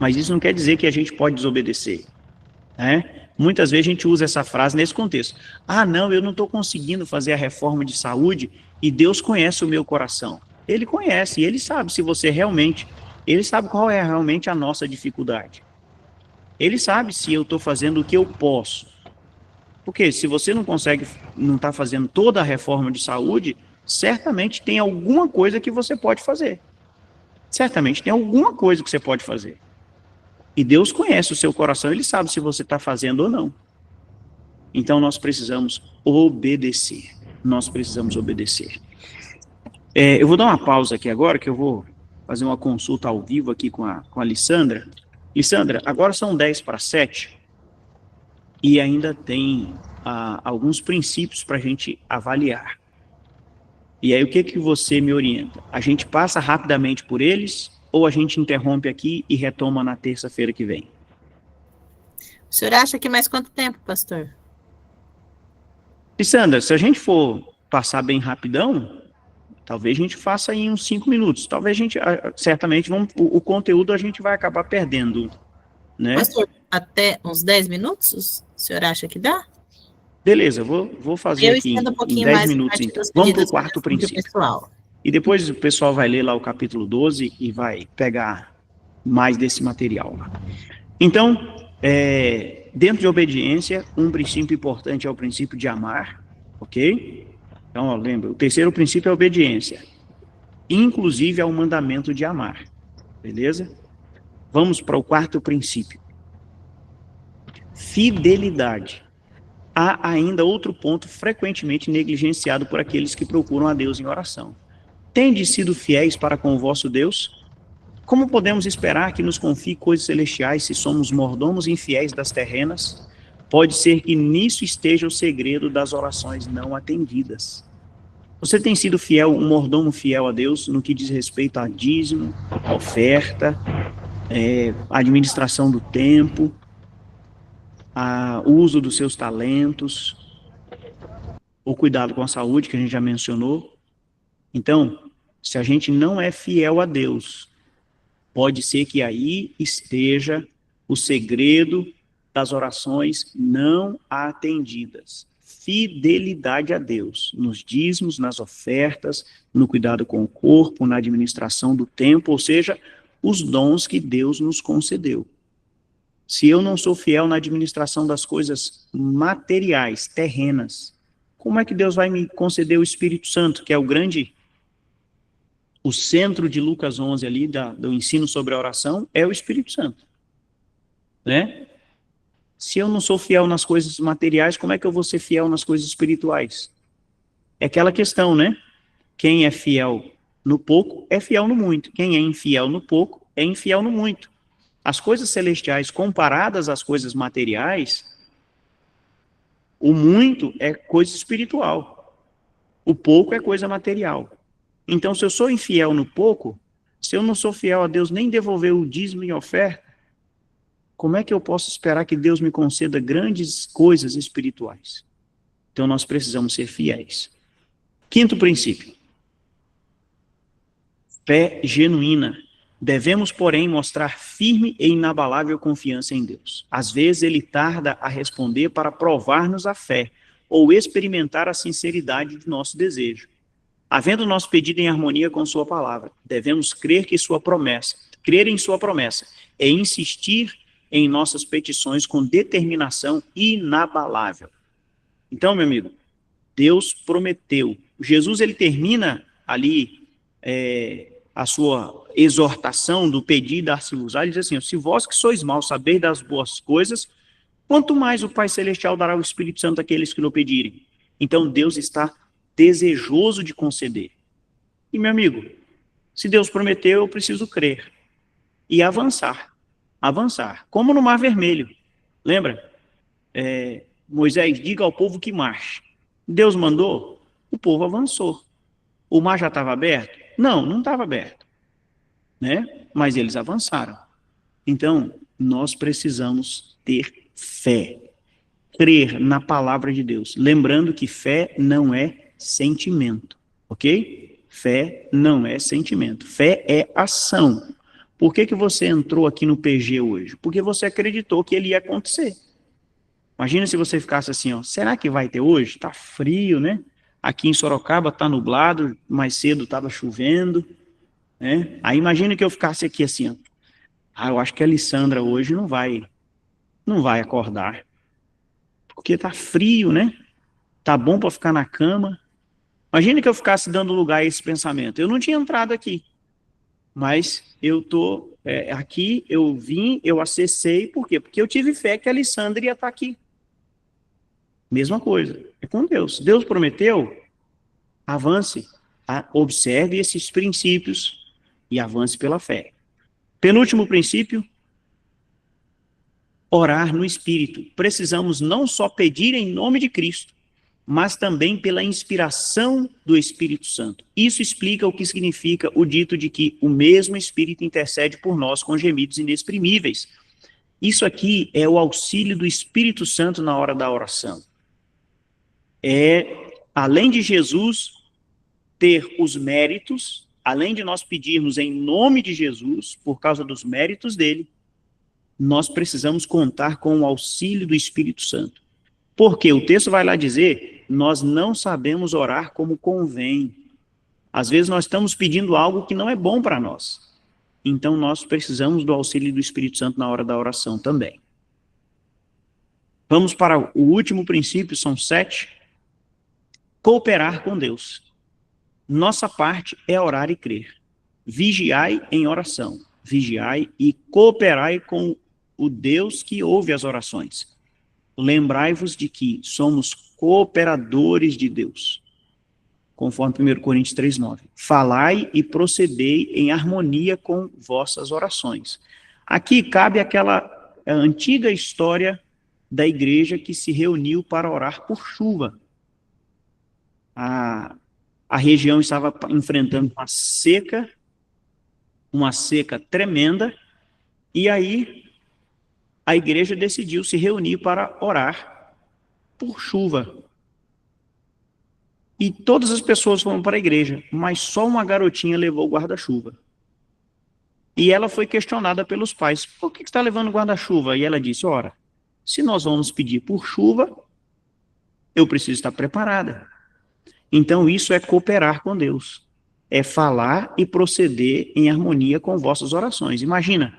S4: Mas isso não quer dizer que a gente pode desobedecer. Né? Muitas vezes a gente usa essa frase nesse contexto. Ah, não, eu não estou conseguindo fazer a reforma de saúde e Deus conhece o meu coração. Ele conhece, e Ele sabe se você realmente... Ele sabe qual é realmente a nossa dificuldade. Ele sabe se eu estou fazendo o que eu posso. Porque se você não consegue, não está fazendo toda a reforma de saúde, certamente tem alguma coisa que você pode fazer. Certamente tem alguma coisa que você pode fazer. E Deus conhece o seu coração, Ele sabe se você está fazendo ou não. Então nós precisamos obedecer. Nós precisamos obedecer. Eu vou dar uma pausa aqui agora, que eu vou fazer uma consulta ao vivo aqui com a Lissandra. Lissandra, agora são 10:07 e ainda tem alguns princípios para a gente avaliar. E aí o que você me orienta? A gente passa rapidamente por eles ou a gente interrompe aqui e retoma na terça-feira que vem?
S2: O senhor acha que mais quanto tempo, pastor?
S4: Lissandra, se a gente for passar bem rapidão, talvez a gente faça em uns 5 minutos. Talvez a gente, certamente, o conteúdo a gente vai acabar perdendo, né?
S2: Pastor, até uns 10 minutos, o senhor acha que dá?
S4: Beleza, vou fazer aqui em 10 minutos, então. Vamos para o quarto princípio.
S2: Pessoal.
S4: E depois o pessoal vai ler lá o capítulo 12 e vai pegar mais desse material lá. Então, dentro de obediência, um princípio importante é o princípio de amar, ok? Então, lembra, o terceiro princípio é a obediência, inclusive ao mandamento de amar, beleza? Vamos para o quarto princípio. Fidelidade. Há ainda outro ponto frequentemente negligenciado por aqueles que procuram a Deus em oração. Tendes sido fiéis para com o vosso Deus? Como podemos esperar que nos confie coisas celestiais se somos mordomos infiéis das terrenas? Pode ser que nisso esteja o segredo das orações não atendidas. Você tem sido fiel, um mordomo fiel a Deus no que diz respeito a dízimo, oferta, administração do tempo, o uso dos seus talentos, o cuidado com a saúde, que a gente já mencionou? Então, se a gente não é fiel a Deus, pode ser que aí esteja o segredo das orações não atendidas. Fidelidade a Deus, nos dízimos, nas ofertas, no cuidado com o corpo, na administração do tempo, ou seja, os dons que Deus nos concedeu. Se eu não sou fiel na administração das coisas materiais, terrenas, como é que Deus vai me conceder o Espírito Santo, que é o centro de Lucas 11 ali, do ensino sobre a oração, é o Espírito Santo, né? Se eu não sou fiel nas coisas materiais, como é que eu vou ser fiel nas coisas espirituais? É aquela questão, né? Quem é fiel no pouco, é fiel no muito. Quem é infiel no pouco, é infiel no muito. As coisas celestiais comparadas às coisas materiais, o muito é coisa espiritual. O pouco é coisa material. Então, se eu sou infiel no pouco, se eu não sou fiel a Deus nem devolver o dízimo e oferta, como é que eu posso esperar que Deus me conceda grandes coisas espirituais? Então, nós precisamos ser fiéis. Quinto princípio. Fé genuína. Devemos, porém, mostrar firme e inabalável confiança em Deus. Às vezes, Ele tarda a responder para provar-nos a fé ou experimentar a sinceridade de nosso desejo. Havendo nosso pedido em harmonia com sua palavra, devemos crer em sua promessa e insistir em nossas petições com determinação inabalável. Então, meu amigo, Deus prometeu. Jesus, ele termina ali a sua exortação do pedir e dar-se-vos-á, ele diz assim: se vós que sois maus sabeis das boas coisas, quanto mais o Pai Celestial dará o Espírito Santo àqueles que lhe pedirem. Então, Deus está desejoso de conceder. E, meu amigo, se Deus prometeu, eu preciso crer. e avançar. Avançar. Como no Mar Vermelho. Lembra? Moisés, diga ao povo que marche. Deus mandou, o povo avançou. O mar já estava aberto? Não estava aberto. Né? Mas eles avançaram. Então, nós precisamos ter fé. Crer na palavra de Deus. Lembrando que fé não é sentimento. Ok? Fé não é sentimento. Fé é ação. Por que você entrou aqui no PG hoje? Porque você acreditou que ele ia acontecer. Imagina se você ficasse assim, ó, será que vai ter hoje? Tá frio, né? Aqui em Sorocaba tá nublado, mais cedo estava chovendo, né? Aí imagina que eu ficasse aqui assim, ó, eu acho que a Alessandra hoje não vai acordar, porque tá frio, né? Tá bom para ficar na cama. Imagina que eu ficasse dando lugar a esse pensamento. Eu não tinha entrado aqui, mas eu tô aqui, eu vim, eu acessei, por quê? Porque eu tive fé que a Alessandra ia estar aqui. Mesma coisa, é com Deus. Deus prometeu, avance, observe esses princípios e avance pela fé. Penúltimo princípio, orar no Espírito. Precisamos não só pedir em nome de Cristo, mas também pela inspiração do Espírito Santo. Isso explica o que significa o dito de que o mesmo Espírito intercede por nós com gemidos inexprimíveis. Isso aqui é o auxílio do Espírito Santo na hora da oração. Além de Jesus ter os méritos, além de nós pedirmos em nome de Jesus, por causa dos méritos dele, nós precisamos contar com o auxílio do Espírito Santo. Porque o texto vai lá dizer, nós não sabemos orar como convém. Às vezes nós estamos pedindo algo que não é bom para nós. Então nós precisamos do auxílio do Espírito Santo na hora da oração também. Vamos para o último princípio, são 7. Cooperar com Deus. Nossa parte é orar e crer. Vigiai em oração. Vigiai e cooperai com o Deus que ouve as orações. Lembrai-vos de que somos cooperadores de Deus. Conforme 1 Coríntios 3:9. Falai e procedei em harmonia com vossas orações. Aqui cabe aquela antiga história da igreja que se reuniu para orar por chuva. A região estava enfrentando uma seca tremenda, e aí a igreja decidiu se reunir para orar por chuva. E todas as pessoas foram para a igreja, mas só uma garotinha levou o guarda-chuva. E ela foi questionada pelos pais, por que você está levando o guarda-chuva? E ela disse, ora, se nós vamos pedir por chuva, eu preciso estar preparada. Então isso é cooperar com Deus. É falar e proceder em harmonia com vossas orações. Imagina,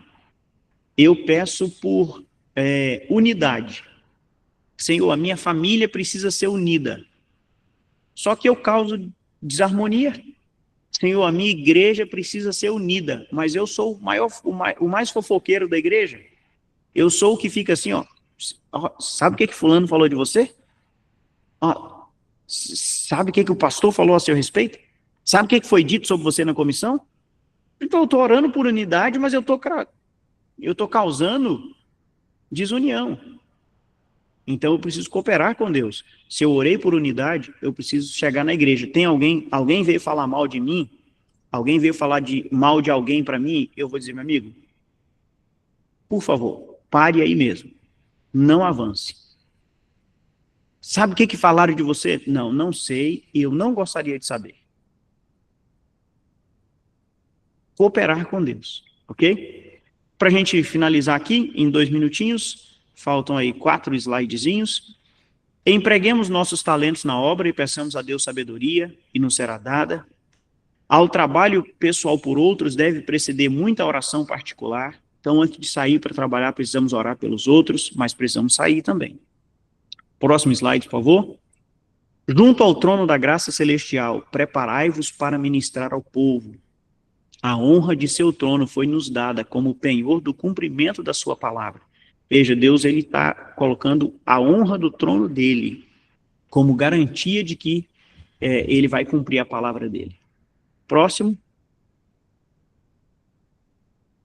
S4: eu peço por unidade. Senhor, a minha família precisa ser unida. Só que eu causo desarmonia. Senhor, a minha igreja precisa ser unida, mas eu sou o mais fofoqueiro da igreja. Eu sou o que fica assim, ó. Sabe o que fulano falou de você? Sabe o que o pastor falou a seu respeito? Sabe o que foi dito sobre você na comissão? Então eu estou orando por unidade, mas eu estou causando desunião. Então eu preciso cooperar com Deus. Se eu orei por unidade, eu preciso chegar na igreja. Tem alguém veio falar mal de mim? Alguém veio falar mal de alguém para mim? Eu vou dizer, meu amigo, por favor, pare aí mesmo. Não avance. Sabe o que falaram de você? Não sei, e eu não gostaria de saber. Cooperar com Deus, ok? Para a gente finalizar aqui, em 2 minutinhos, faltam aí 4 slidezinhos. Empreguemos nossos talentos na obra e peçamos a Deus sabedoria, e nos será dada. Ao trabalho pessoal por outros deve preceder muita oração particular. Então, antes de sair para trabalhar, precisamos orar pelos outros, mas precisamos sair também. Próximo slide, por favor. Junto ao trono da graça celestial, preparai-vos para ministrar ao povo. A honra de seu trono foi nos dada como penhor do cumprimento da sua palavra. Veja, Deus está colocando a honra do trono dele como garantia de que ele vai cumprir a palavra dele. Próximo.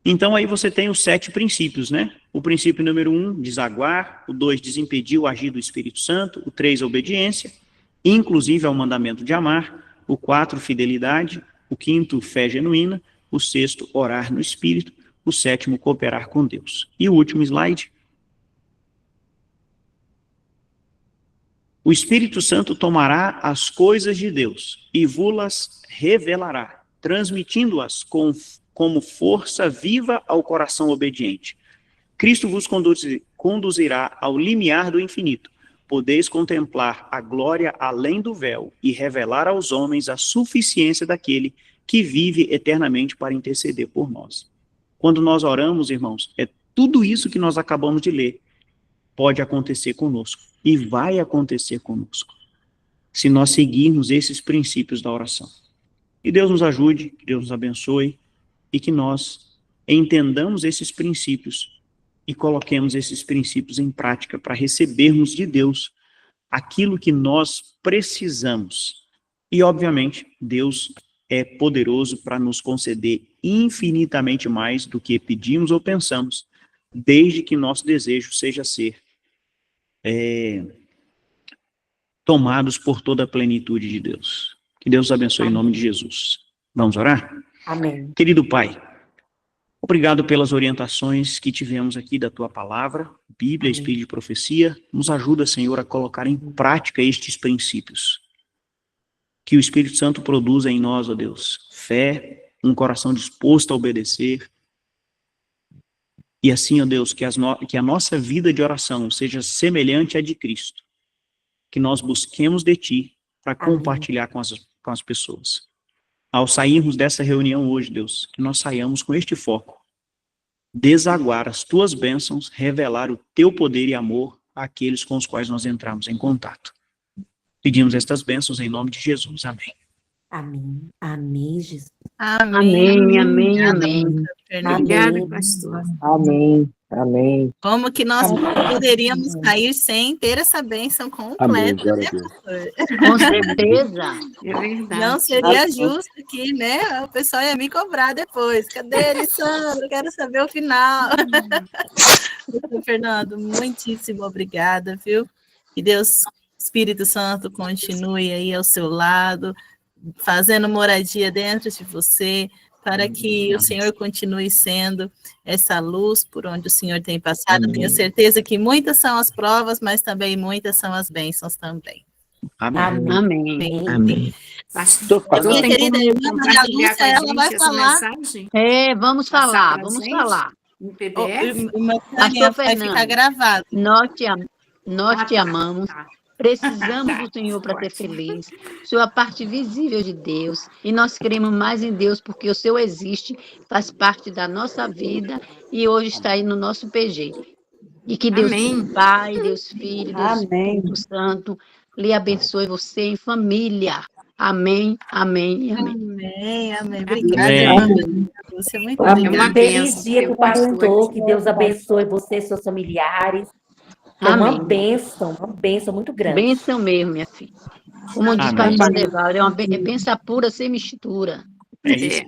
S4: Então aí você tem os 7 princípios, né? O princípio número 1, desaguar. O 2, desimpedir o agir do Espírito Santo. O 3, obediência, inclusive ao mandamento de amar. O 4, fidelidade. O 5, fé genuína. O 6, orar no Espírito. O 7, cooperar com Deus. E o último slide. O Espírito Santo tomará as coisas de Deus e vos-las revelará, transmitindo-as como força viva ao coração obediente. Cristo vos conduzirá ao limiar do infinito. Podeis contemplar a glória além do véu e revelar aos homens a suficiência daquele que vive eternamente para interceder por nós. Quando nós oramos, irmãos, é tudo isso que nós acabamos de ler pode acontecer conosco e vai acontecer conosco, se nós seguirmos esses princípios da oração. Que Deus nos ajude, que Deus nos abençoe e que nós entendamos esses princípios e coloquemos esses princípios em prática para recebermos de Deus aquilo que nós precisamos. E, obviamente, Deus é poderoso para nos conceder infinitamente mais do que pedimos ou pensamos, desde que nosso desejo seja ser tomados por toda a plenitude de Deus. Que Deus os abençoe em nome de Jesus. Vamos orar?
S6: Amém.
S4: Querido Pai, obrigado pelas orientações que tivemos aqui da Tua Palavra, Bíblia,
S6: Amém.
S4: Espírito de Profecia. Nos ajuda, Senhor, a colocar em prática estes princípios. Que o Espírito Santo produza em nós, ó Deus, fé, um coração disposto a obedecer. E assim, ó Deus, que a nossa vida de oração seja semelhante à de Cristo. Que nós busquemos de Ti para compartilhar com as pessoas. Ao sairmos dessa reunião hoje, Deus, que nós saiamos com este foco. Desaguar as Tuas bênçãos, revelar o Teu poder e amor àqueles com os quais nós entramos em contato. Pedimos estas bênçãos em nome de Jesus. Amém.
S6: Amém. Amém, Jesus.
S1: Amém, amém, amém.
S3: Obrigada, pastor.
S1: Amém, amém.
S2: Como que nós poderíamos sair sem ter essa bênção completa, né, pastor?
S1: Com certeza.
S3: É verdade.
S2: Não seria justo que, né, o pessoal ia me cobrar depois. Cadê, Alessandro? Quero saber o final. Pastor Fernando, muitíssimo obrigada, viu? Que Deus, Espírito Santo, continue aí ao seu lado, fazendo moradia dentro de você, para que o Senhor continue sendo essa luz por onde o Senhor tem passado. Tenho certeza que muitas são as provas, mas também muitas são as bênçãos também.
S4: Amém.
S1: Amém. Amém.
S3: Pastor,
S2: Minha
S3: tem
S2: querida
S3: como
S2: irmã Maria
S3: compartilhar
S2: Lúcia,
S3: com a
S2: ela
S3: gente
S2: vai
S3: essa
S2: falar.
S3: mensagem?
S1: Vamos
S3: Passar
S1: falar,
S3: pra
S1: vamos
S3: gente?
S1: falar.
S3: Em PDF?
S2: Irmã Tânia, vai
S1: Fernando.
S2: ficar gravado.
S1: Nós te amamos.
S3: Tá.
S1: Precisamos do Senhor para ser feliz. O Senhor é a parte visível de Deus. E nós cremos mais em Deus porque o Senhor existe, faz parte da nossa vida e hoje está aí no nosso PG. E que Deus
S3: Amém.
S1: Pai, Deus Filho, Deus
S8: Amém.
S1: Espírito Santo lhe abençoe você em família. Amém, amém e amém.
S2: Amém, amém. Obrigada,
S4: Amém.
S2: irmã Maria Lúcia. Muito
S8: Amém.
S2: obrigada.
S3: uma
S8: Feliz
S3: bênção
S8: dia
S3: ter
S8: para o
S3: o pastor
S8: pastor,
S3: aqui.
S8: que Deus abençoe você e seus familiares. É uma
S1: Amém.
S8: bênção muito grande.
S1: Bênção mesmo, minha filha. Como diz
S4: Amém.
S1: pastor Adevaldo, é uma bênção pura sem mistura.
S4: É isso.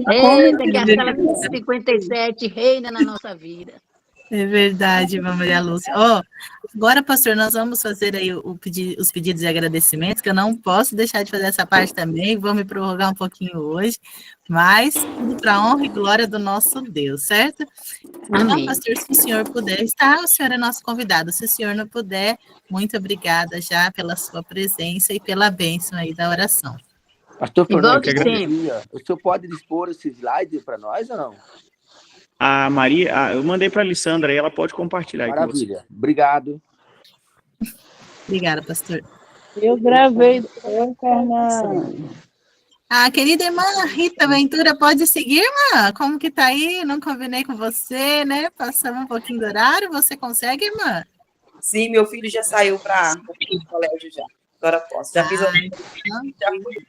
S1: Eita, que aquela 57 reina na nossa vida.
S2: É verdade, irmã Maria Lúcia. Ó, agora, pastor, nós vamos fazer aí os pedidos e agradecimentos, que eu não posso deixar de fazer essa parte também, vou me prorrogar um pouquinho hoje, mas tudo para a honra e glória do nosso Deus, certo? Então,
S1: Amém.
S2: pastor, se o senhor puder estar, o senhor é nosso convidado. Se o senhor não puder, muito obrigada já pela sua presença e pela bênção aí da oração.
S9: Pastor
S1: Igual
S9: Fernando,
S1: de
S9: que
S1: sempre.
S9: agradecia. O senhor pode dispor esse slide para nós ou não?
S4: A Maria, eu mandei para a Alessandra, aí ela pode compartilhar aí com você.
S9: Maravilha. Obrigado.
S2: Obrigada, pastor.
S8: Eu gravei, Fernando.
S2: A querida irmã Rita Ventura, pode seguir, irmã? Como que tá aí? Não combinei com você, né? Passamos um pouquinho do horário. Você consegue, irmã?
S10: Sim, meu filho já saiu para o colégio já. Agora posso. Já fiz a... Já fui.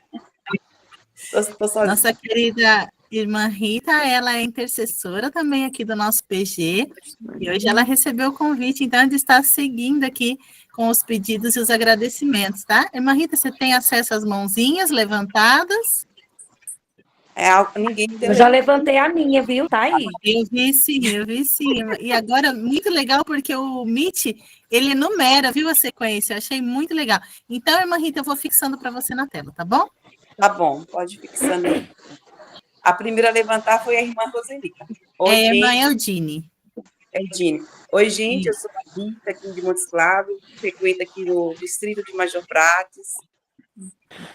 S10: Tô sozinha.
S2: Nossa querida irmã Rita, ela é intercessora também aqui do nosso PG. E hoje ela recebeu o convite, então, de estar seguindo aqui com os pedidos e os agradecimentos, tá? Irmã Rita, você tem acesso às mãozinhas levantadas?
S10: Ninguém
S8: Eu já levantei a minha, viu? Tá aí.
S2: Eu vi sim, eu vi sim. E agora, muito legal, porque o Meet, ele enumera, viu, a sequência. Eu achei muito legal. Então, irmã Rita, eu vou fixando para você na tela, tá bom?
S10: Tá bom, pode ir fixando aí. A primeira a levantar foi a irmã Roselita. Oi,
S2: É, irmã
S10: gente.
S2: Eudine.
S10: Eudine. Oi, gente, eu sou a Rita, aqui de Montes Claros, frequento aqui no distrito de Major Prates.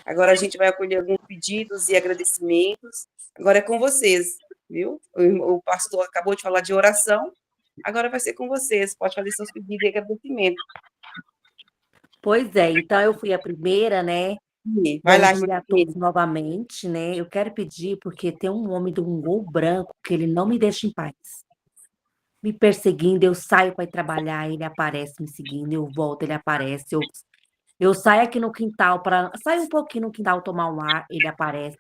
S10: Agora a gente vai acolher alguns pedidos e agradecimentos. Agora é com vocês, viu? O pastor acabou de falar de oração, agora vai ser com vocês. Pode fazer seus pedidos e agradecimentos.
S8: Pois é, então eu fui a primeira, né?
S10: Vai
S8: Bom
S10: lá,
S8: dia a todos novamente, né? Eu quero pedir, porque tem um homem de um gol branco que ele não me deixa em paz. Me perseguindo, eu saio para ir trabalhar, ele aparece me seguindo, eu volto, ele aparece, eu saio aqui no quintal, saio um pouquinho no quintal tomar um ar, ele aparece.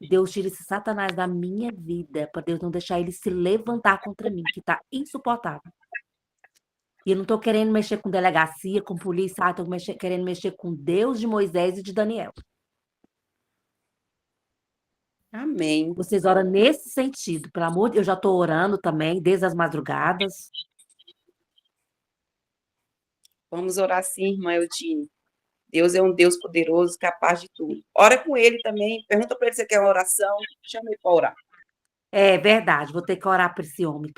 S8: Deus tira esse Satanás da minha vida, para Deus não deixar ele se levantar contra mim, que tá insuportável. E eu não tô querendo mexer com delegacia, com polícia, tô querendo mexer com Deus de Moisés e de Daniel.
S10: Amém.
S8: Vocês oram nesse sentido, pelo amor de Deus, eu já tô orando também, desde as madrugadas.
S10: Vamos orar sim, irmã Eudine. Deus é um Deus poderoso, capaz de tudo. Ora com ele também, pergunta para ele se quer uma oração, chama ele para orar.
S8: É verdade, vou ter que orar por esse homem.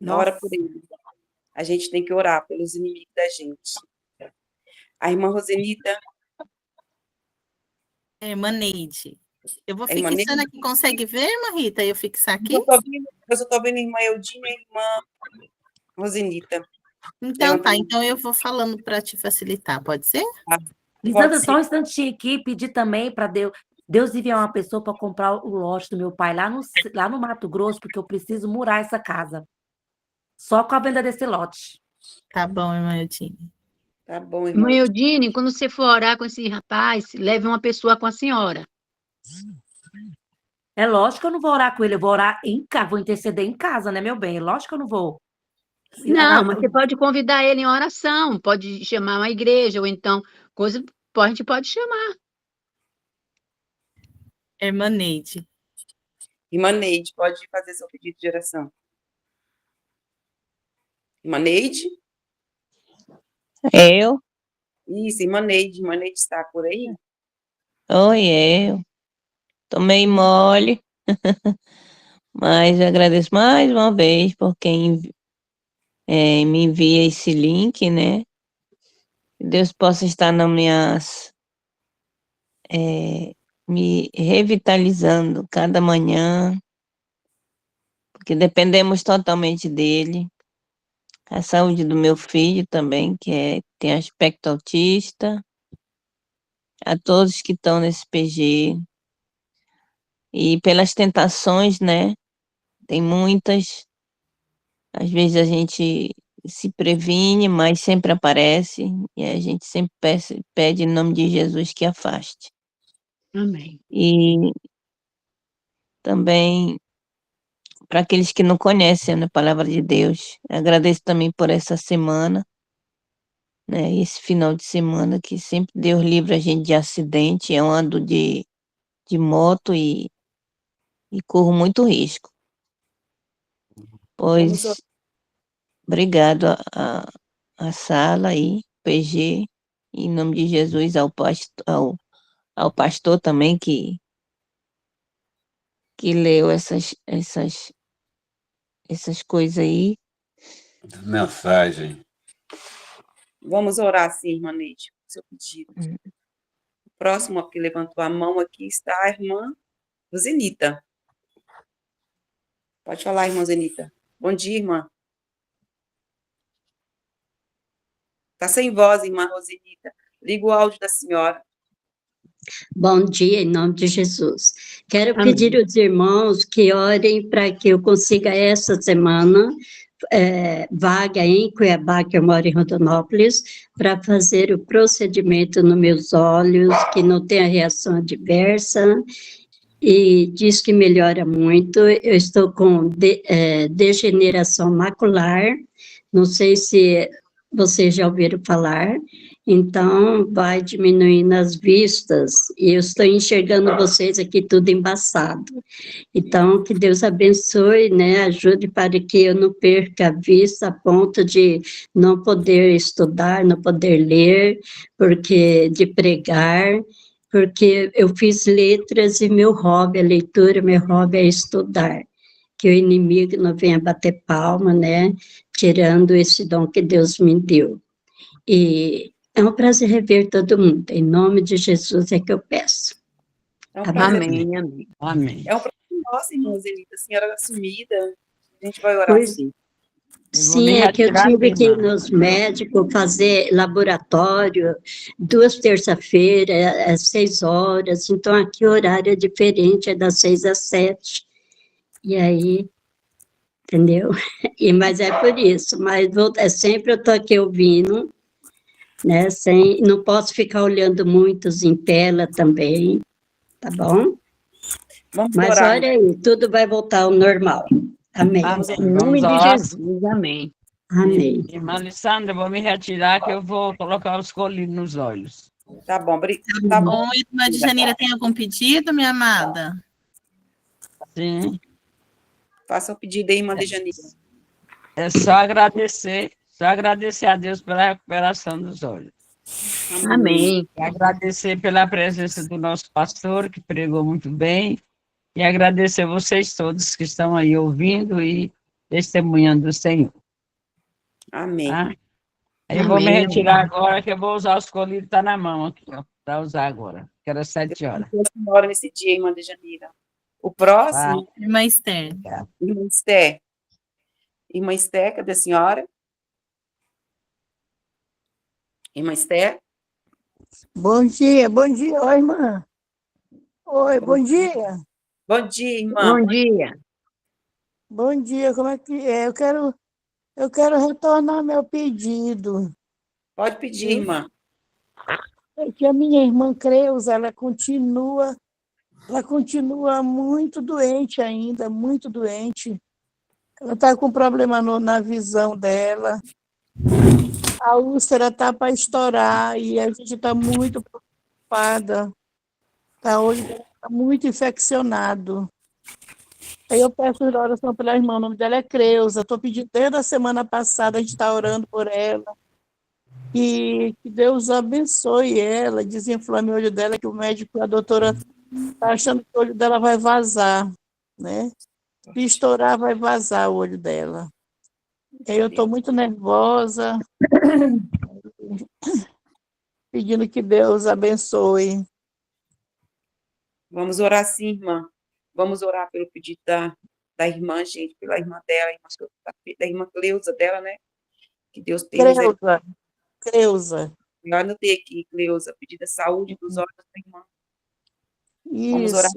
S10: Ora por ele. A gente tem que orar pelos inimigos da gente. A irmã Rosenita.
S2: Irmã Neide. Eu vou
S10: Irmã
S2: fixando
S10: Neide?
S2: aqui. Consegue ver, irmã Rita? Eu fixar aqui?
S10: Eu só estou vendo a irmã Eudine e a irmã Rosenita.
S2: Então tá, então eu vou falando para te facilitar, pode ser?
S8: Lisandra, só um instantinho aqui, pedir também para Deus enviar uma pessoa para comprar o lote do meu pai lá no Mato Grosso, porque eu preciso murar essa casa. Só com a venda desse lote.
S2: Tá bom, irmã Eudine.
S10: Tá bom,
S1: irmã Eudine, quando você for orar com esse rapaz, leve uma pessoa com a senhora.
S8: É lógico que eu não vou orar com ele, eu vou orar em casa, vou interceder em casa, né, meu bem? É lógico que eu não vou.
S1: Não, mas você pode convidar ele em oração, pode chamar uma igreja, ou então, a gente pode chamar.
S2: Irmã Neide.
S10: Irmã Neide, pode fazer seu pedido de oração. Irmã Neide?
S11: Eu?
S10: Isso, irmã Neide está por aí?
S11: Oi, eu. Tô meio mole, mas eu agradeço mais uma vez por quem me envia esse link, né? Que Deus possa estar nas minhas... me revitalizando cada manhã, porque dependemos totalmente dele. A saúde do meu filho também, que tem aspecto autista, a todos que estão nesse PG, e pelas tentações, né, tem muitas, às vezes a gente se previne, mas sempre aparece, e a gente sempre pede em nome de Jesus que afaste.
S1: Amém.
S11: E também, para aqueles que não conhecem a palavra de Deus, agradeço também por essa semana, né, esse final de semana, que sempre Deus livra a gente de acidente. Eu ando de moto e corro muito risco. Pois, obrigado a sala aí, PG, em nome de Jesus, ao pastor também que leu essas coisas aí.
S12: Mensagem.
S10: Vamos orar sim, irmã Neide, seu pedido. O próximo que levantou a mão aqui está a irmã Rosenita. Pode falar, irmã Rosenita. Bom dia, irmã. Está sem voz, irmã Rosenita. Liga o áudio da senhora.
S13: Bom dia, em nome de Jesus. Quero pedir aos irmãos que orem para que eu consiga essa semana vaga em Cuiabá, que eu moro em Rondonópolis, para fazer o procedimento nos meus olhos, que não tenha reação adversa, e diz que melhora muito. Eu estou com degeneração macular, não sei se vocês já ouviram falar, Então, vai diminuindo as vistas, e eu estou enxergando vocês aqui tudo embaçado. Então, que Deus abençoe, né, ajude para que eu não perca a vista a ponto de não poder estudar, não poder ler, de pregar, porque eu fiz letras e meu hobby é leitura, meu hobby é estudar. Que o inimigo não venha bater palma, né, tirando esse dom que Deus me deu. E é um prazer rever todo mundo. Em nome de Jesus é que eu peço.
S10: É um prazer.
S1: Amém, amém.
S14: Amém.
S10: É um prazer nosso, irmã Zelita. A senhora sumida. A gente vai orar
S13: Pois,
S10: sim.
S13: sim, é que eu tive que ir nos médicos fazer laboratório 2 terça-feiras, às 6 horas, então aqui o horário é diferente, é das 6 às 7. E aí, entendeu? Mas é por isso, sempre eu estou aqui ouvindo, né? Não posso ficar olhando muitos em tela também, tá bom?
S10: Vamos
S13: Mas
S10: orar.
S13: olha aí, tudo vai voltar ao normal. Amém.
S1: Em nome de Jesus, amém.
S13: Amém.
S14: Irmã Alessandra, eu vou me retirar que eu vou colocar os colírios nos olhos.
S10: Tá bom, tá bom.
S2: Oi, irmã de Janira, tem algum pedido, minha amada?
S14: Sim.
S10: Faça o pedido aí, irmã de Janira.
S14: É só agradecer a Deus pela recuperação dos olhos.
S1: Amém.
S14: E agradecer pela presença do nosso pastor, que pregou muito bem, e agradecer a vocês todos que estão aí ouvindo e testemunhando do Senhor.
S10: Amém.
S14: Tá? Aí eu vou me retirar agora, que eu vou usar os colírios que estão na mão aqui, ó, para usar agora, que era 7 horas.
S10: Eu moro nesse dia, irmã de Janira. O próximo...
S2: Irmã Esther.
S10: Irmã Esther. Irmã Esther, cadê a senhora? Irmã Esther?
S15: Bom dia, oi, irmã. Oi, bom dia.
S10: Bom dia, irmã.
S1: Bom dia.
S15: Bom dia, como é que é? Eu quero retornar meu pedido.
S10: Pode pedir, irmã.
S15: É que a minha irmã Creuza, ela continua muito doente ainda, muito doente. Ela está com problema na visão dela. A úlcera está para estourar e a gente está muito preocupada. O olho dela está muito infeccionado. Aí eu peço oração pela irmã, o nome dela é Creuza. Estou pedindo desde a semana passada, a gente está orando por ela. E que Deus abençoe ela, desinflame o olho dela, que o médico, a doutora, está achando que o olho dela vai vazar, né? Se estourar, vai vazar o olho dela. Aí eu estou muito nervosa, pedindo que Deus abençoe.
S10: Vamos orar sim, irmã. Vamos orar pelo pedido da irmã, gente, pela irmã dela, da irmã Cleusa dela, né? Que Deus tenha misericórdia.
S15: Creuza.
S10: Eu anotei aqui, Cleusa, pedido da saúde dos olhos da irmã. Vamos orar.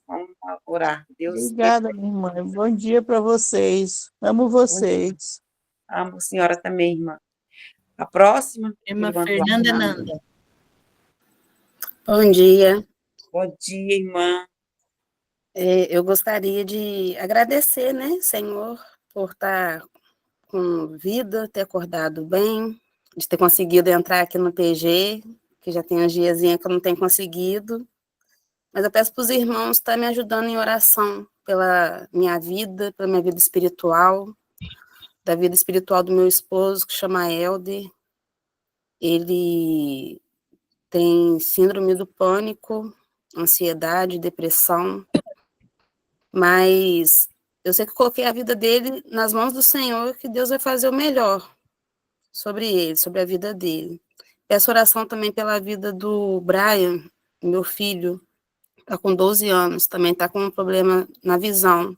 S10: Vamos orar. Deus.
S15: Obrigada, minha irmã. Bom dia para vocês. Amo vocês.
S10: Amo a senhora também, irmã. A próxima.
S2: Irmã Fernanda Nanda.
S16: Bom dia.
S10: Bom dia, irmã.
S16: Eu gostaria de agradecer, né, Senhor, por estar com vida, ter acordado bem, de ter conseguido entrar aqui no PG, que já tem uns diazinhos que eu não tenho conseguido. Mas eu peço para os irmãos estar me ajudando em oração pela minha vida espiritual, da vida espiritual do meu esposo, que chama Helder. Ele tem síndrome do pânico, ansiedade, depressão, mas eu sei que eu coloquei a vida dele nas mãos do Senhor, que Deus vai fazer o melhor sobre ele, sobre a vida dele. Peço oração também pela vida do Brian, meu filho, está com 12 anos, também está com um problema na visão.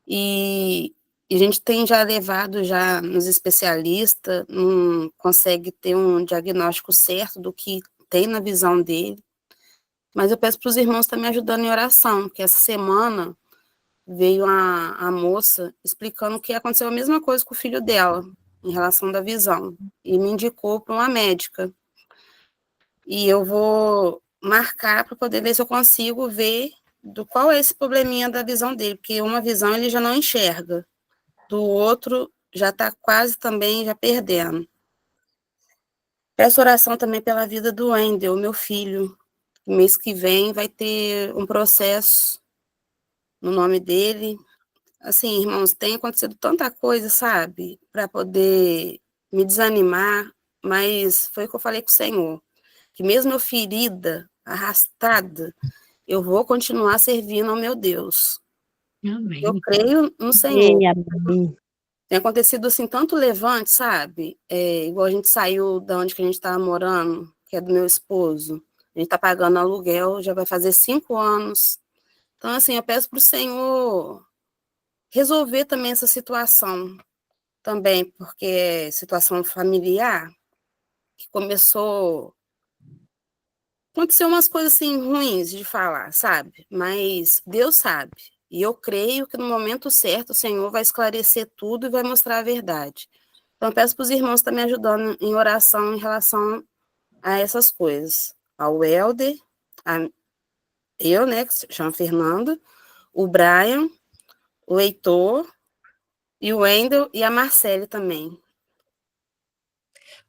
S16: E a gente tem já levado já nos especialistas, não consegue ter um diagnóstico certo do que tem na visão dele. Mas eu peço para os irmãos estar me ajudando em oração, porque essa semana veio a moça explicando que aconteceu a mesma coisa com o filho dela, em relação da visão, e me indicou para uma médica. E eu vou marcar para poder ver se eu consigo ver qual é esse probleminha da visão dele, porque uma visão ele já não enxerga, do outro já está quase também já perdendo. Peço oração também pela vida do Wendel, meu filho. Mês que vem vai ter um processo no nome dele. Assim, irmãos, tem acontecido tanta coisa, sabe? Para poder me desanimar, mas foi o que eu falei com o Senhor. Que mesmo eu ferida, arrastada, eu vou continuar servindo ao meu Deus.
S1: Amém.
S16: Eu creio no Senhor.
S13: Amém.
S16: Tem acontecido assim, tanto levante, sabe? Igual a gente saiu da onde que a gente estava morando, que é do meu esposo. A gente está pagando aluguel, já vai fazer 5 anos. Então, assim, eu peço para o Senhor resolver também essa situação. Também, porque é situação familiar, que aconteceu umas coisas assim ruins de falar, sabe? Mas Deus sabe. E eu creio que no momento certo o Senhor vai esclarecer tudo e vai mostrar a verdade. Então, eu peço para os irmãos estar me ajudando em oração em relação a essas coisas. Ao Helder, eu, né, que se chama Fernando, o Brian, o Heitor, e o Wendel e a Marcele também.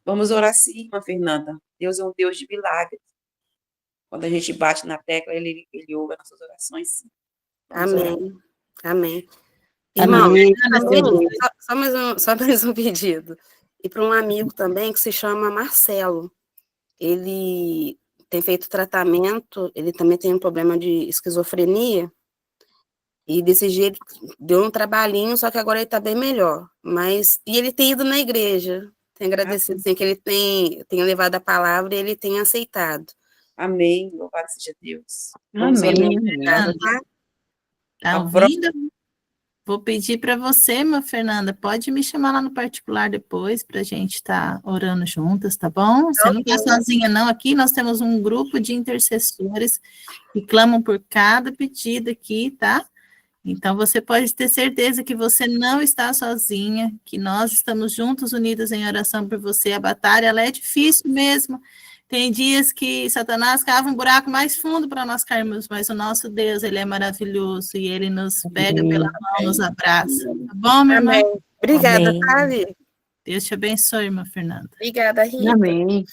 S10: Vamos orar sim, irmã Fernanda. Deus é um Deus de milagres. Quando a gente bate na tecla, ele ouve as nossas orações, sim. Vamos orar.
S16: Amém. Amém. Irmão,
S13: Amém.
S16: só mais um pedido. E para um amigo também que se chama Marcelo. Ele tem feito tratamento, ele também tem um problema de esquizofrenia. E desse jeito deu um trabalhinho, só que agora ele está bem melhor. E ele tem ido na igreja. Tem agradecido assim, que ele tem levado a palavra e ele tem aceitado.
S10: Amém. Louvado seja Deus.
S1: Amém.
S2: Tá ouvindo? Vou pedir para você, minha Fernanda, pode me chamar lá no particular depois para a gente estar orando juntas, tá bom? Você não está sozinha, não. Aqui nós temos um grupo de intercessores que clamam por cada pedido aqui, tá? Então, você pode ter certeza que você não está sozinha, que nós estamos juntos, unidos em oração por você. A batalha, ela é difícil mesmo. Tem dias que Satanás cava um buraco mais fundo para nós cairmos, mas o nosso Deus, ele é maravilhoso e ele nos pega pela mão, nos abraça. Tá bom, minha irmã?
S16: Obrigada, Tali.
S2: Deus te abençoe, irmã Fernanda.
S16: Obrigada, Rita.
S1: Amém.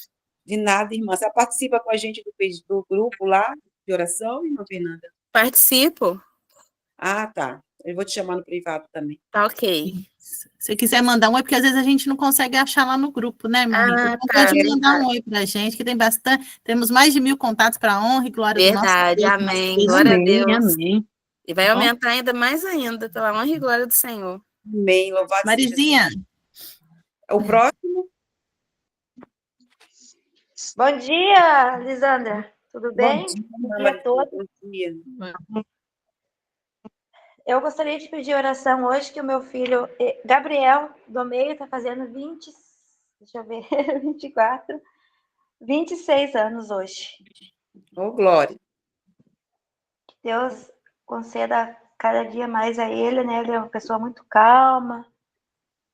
S10: De nada, irmã. Você participa com a gente do grupo lá de oração, irmã Fernanda?
S16: Participo.
S10: Ah, tá. Eu vou te chamar no privado também.
S16: Tá ok.
S2: Se quiser mandar um oi, porque às vezes a gente não consegue achar lá no grupo, né, irmã? Então, pode mandar um oi pra gente, que tem bastante. Temos mais de 1000 contatos para honra e glória do nosso Deus.
S16: Verdade, amém. Glória a Deus.
S1: Amém.
S16: E vai aumentar ainda mais ainda, pela honra e glória do Senhor.
S10: Amém. Louvado
S2: Marizinha.
S10: seja Deus. O próximo?
S17: Bom dia, Lisandra. Tudo bem?
S10: Bom
S17: dia a todos.
S10: Bom dia.
S17: Eu gostaria de pedir oração hoje que o meu filho, Gabriel, do meio, está fazendo 26 anos hoje.
S10: Oh, glória.
S17: Que Deus conceda cada dia mais a ele, né? Ele é uma pessoa muito calma,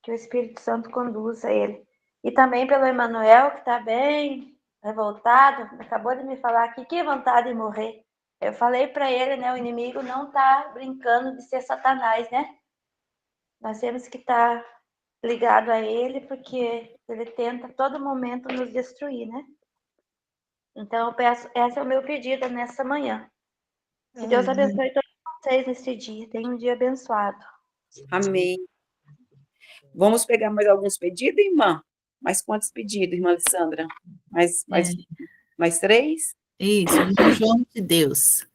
S17: que o Espírito Santo conduza ele. E também pelo Emanuel, que está bem revoltado, acabou de me falar aqui, que vontade de morrer. Eu falei para ele, né, o inimigo não está brincando de ser Satanás, né? Nós temos que estar ligado a ele, porque ele tenta a todo momento nos destruir, né? Então, eu peço, esse é o meu pedido nessa manhã. Que Deus abençoe todos vocês nesse dia. Tenha um dia abençoado.
S10: Amém. Vamos pegar mais alguns pedidos, irmã? Mais quantos pedidos, irmã Alessandra? Mais 3?
S2: Isso, em João de Deus.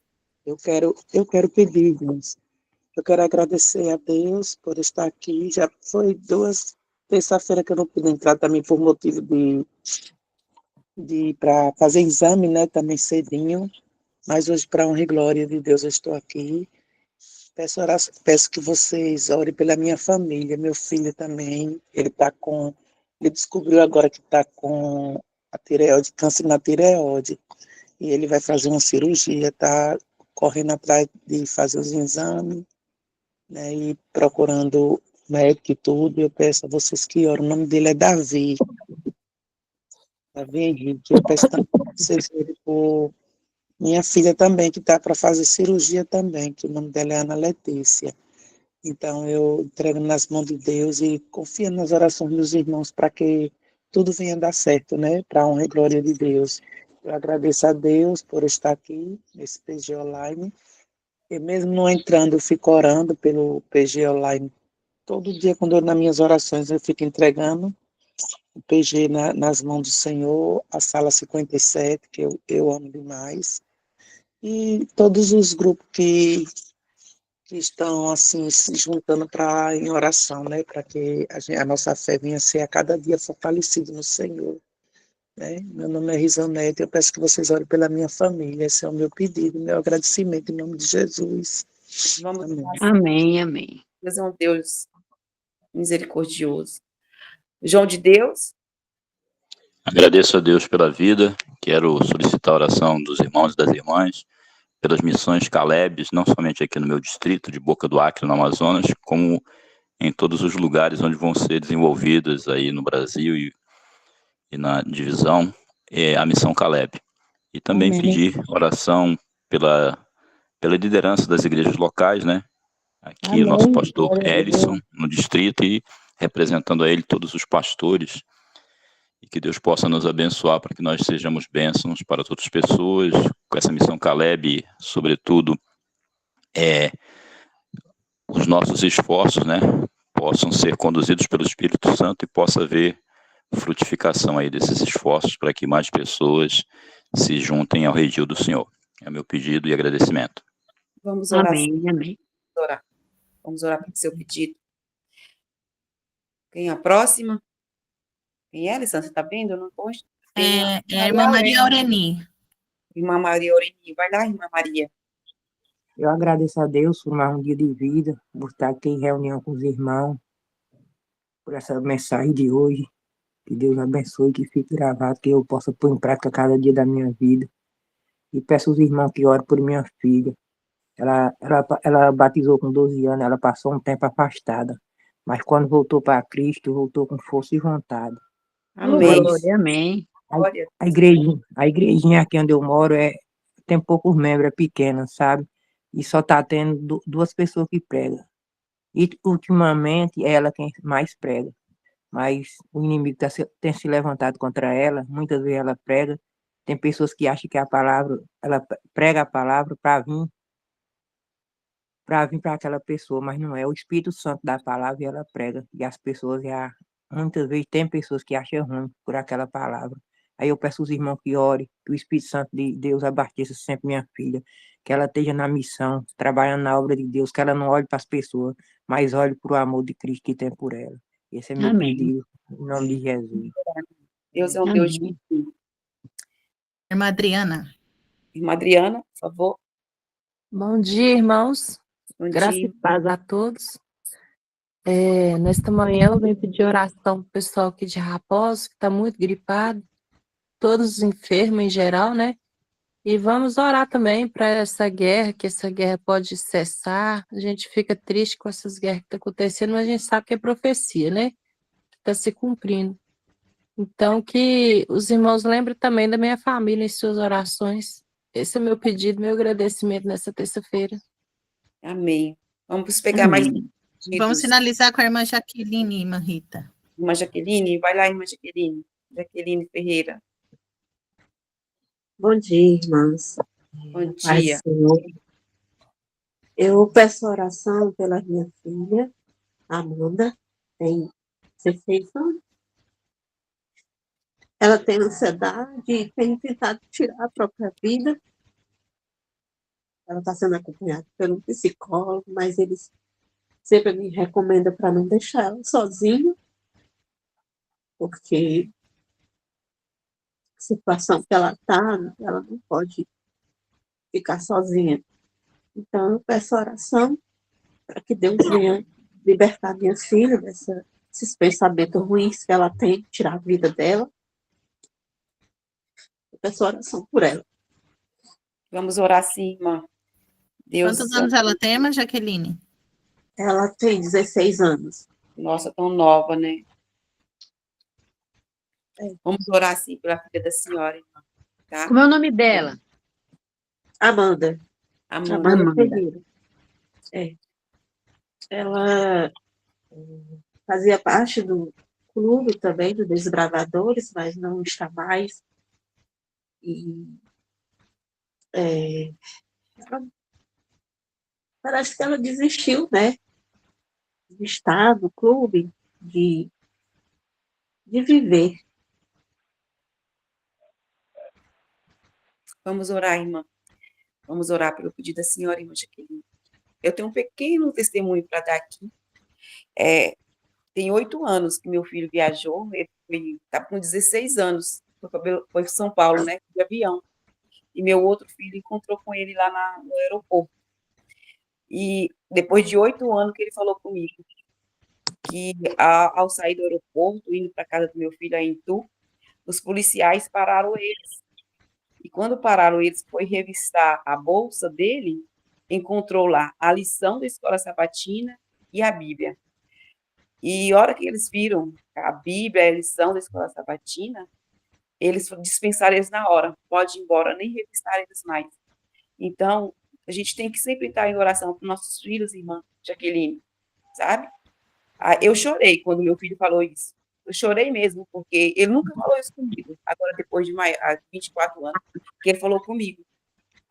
S15: Eu quero pedir, irmãos. Eu quero agradecer a Deus por estar aqui. Já foi 2 terça-feira que eu não pude entrar também por motivo de para fazer exame, né? Também cedinho. Mas hoje, para honra e glória de Deus, eu estou aqui. Peço que vocês orem pela minha família, meu filho também. Ele descobriu agora que está com a tireoide, câncer na tireoide. E ele vai fazer uma cirurgia, está correndo atrás de fazer os exames, né, e procurando médico e tudo. Eu peço a vocês que orem. O nome dele é Davi. Davi Henrique. Eu peço também que vocês orem por minha filha também, que está para fazer cirurgia também, que o nome dela é Ana Letícia. Então, eu entrego nas mãos de Deus e confio nas orações dos irmãos para que tudo venha dar certo, né? Para a honra e glória de Deus. Eu agradeço a Deus por estar aqui nesse PG Online. E mesmo não entrando, eu fico orando pelo PG Online. Todo dia, quando eu, nas minhas orações, eu fico entregando o PG nas mãos do Senhor, a sala 57, que eu amo demais. E todos os grupos que estão assim se juntando em oração, né, para que a nossa fé venha a ser a cada dia fortalecida no Senhor, né? Meu nome é Risonete, eu peço que vocês orem pela minha família, esse é o meu pedido, meu agradecimento em nome de Jesus.
S10: Vamos
S15: Amém.
S10: orar.
S1: Amém, amém.
S10: Deus é um Deus misericordioso. João de Deus,
S12: Agradeço a Deus pela vida. Quero solicitar a oração dos irmãos e das irmãs pelas missões Calebs, não somente aqui no meu distrito de Boca do Acre, no Amazonas, como em todos os lugares onde vão ser desenvolvidas aí no Brasil e na divisão, a missão Caleb. E também
S15: Amém.
S12: pedir oração pela liderança das igrejas locais, né? Aqui o nosso
S15: Amém.
S12: pastor
S15: Glória a Deus.
S12: Ellison, no distrito, e representando a ele todos os pastores, e que Deus possa nos abençoar para que nós sejamos bênçãos para outras pessoas, com essa missão Caleb, sobretudo, os nossos esforços, né, possam ser conduzidos pelo Espírito Santo e possa haver frutificação aí desses esforços para que mais pessoas se juntem ao redil do Senhor. É o meu pedido e agradecimento.
S10: vamos orar.
S1: Amém, amém.
S10: Vamos orar. Vamos orar pelo seu pedido. Quem é a próxima? Quem é, Alessandra? Você está vendo? Eu não posso.
S2: É a irmã Maria Aureni.
S10: Irmã Maria Aureni. Vai lá, irmã Maria.
S18: Eu agradeço a Deus por mais um dia de vida, por estar aqui em reunião com os irmãos, por essa mensagem de hoje. Que Deus abençoe, que fique gravado, que eu possa pôr em prática cada dia da minha vida. E peço aos irmãos que orem por minha filha. Ela batizou com 12 anos, ela passou um tempo afastada. Mas quando voltou para Cristo, voltou com força e vontade.
S10: Amém.
S1: Glória, amém.
S10: Glória.
S18: A igrejinha aqui onde eu moro tem poucos membros, é pequena, sabe? E só está tendo duas pessoas que pregam. E ultimamente é ela quem mais prega. Mas o inimigo tem se levantado contra ela, muitas vezes ela prega. Tem pessoas que acham que a palavra, ela prega a palavra para vir para aquela pessoa, mas não é o Espírito Santo da palavra e ela prega. E as pessoas muitas vezes tem pessoas que acham ruim por aquela palavra. Aí eu peço aos irmãos que orem, que o Espírito Santo de Deus abasteça sempre minha filha, que ela esteja na missão, trabalhando na obra de Deus, que ela não olhe para as pessoas, mas olhe para o amor de Cristo que tem por ela. Esse é meu
S1: Amém.
S18: pedido, em nome de Jesus.
S10: Deus é um Deus de...
S2: Irmã Adriana.
S10: Irmã Adriana, por favor.
S19: Bom dia, irmãos.
S10: Bom
S19: Graça
S10: dia.
S19: e paz a todos. Nesta manhã eu venho pedir oração para o pessoal aqui de Raposo, que está muito gripado, todos os enfermos em geral, né? E vamos orar também para essa guerra, que essa guerra pode cessar. A gente fica triste com essas guerras que estão acontecendo, mas a gente sabe que é profecia, né? Está se cumprindo. Então, que os irmãos lembrem também da minha família em suas orações. Esse é meu pedido, meu agradecimento nessa terça-feira.
S10: Amém. Vamos pegar mais...
S2: Vamos finalizar com a irmã Jaqueline, irmã Rita.
S10: Irmã Jaqueline, vai lá, irmã Jaqueline. Jaqueline Ferreira.
S6: Bom dia, irmãs.
S10: Bom
S6: Paz
S10: dia.
S6: do Senhor. Eu peço oração pela minha filha, Amanda, tem 16 anos. Ela tem ansiedade e tem tentado tirar a própria vida. Ela está sendo acompanhada pelo psicólogo, mas eles sempre me recomendam para não deixar ela sozinha, porque a situação que ela está, ela não pode ficar sozinha. Então, eu peço oração para que Deus venha libertar minha filha desses pensamentos ruins que ela tem, tirar a vida dela. Eu peço oração por ela.
S10: Vamos orar sim, irmã. Deus...
S2: Quantos anos ela tem, irmã Jaqueline?
S6: Ela tem 16 anos.
S10: Nossa, tão nova, né? Vamos orar sim pela filha da senhora, irmã. Tá?
S1: Como é o nome dela?
S6: Amanda.
S10: Amanda
S6: Ferreira. Ela fazia parte do clube também do Desbravadores, mas não está mais. E parece que ela desistiu, né? De estar no clube, de viver.
S10: Vamos orar, irmã. Vamos orar pelo pedido da senhora, irmã Jaqueline. Eu tenho um pequeno testemunho para dar aqui. Tem 8 anos que meu filho viajou, ele estava com 16 anos, foi para São Paulo, né, de avião. E meu outro filho encontrou com ele lá no aeroporto. E depois de 8 anos que ele falou comigo, que ao sair do aeroporto, indo para casa do meu filho, aí em Itu, os policiais pararam eles. E quando pararam eles, foi revistar a bolsa dele, encontrou lá a lição da Escola Sabatina e a Bíblia. E a hora que eles viram a Bíblia, a lição da Escola Sabatina, eles dispensaram eles na hora. Pode ir embora, nem revistar eles mais. Então, a gente tem que sempre estar em oração para os nossos filhos, irmã Jaqueline, sabe? Eu chorei quando meu filho falou isso. Eu chorei mesmo, porque ele nunca falou isso comigo. Agora, depois de 24 anos, que ele falou comigo.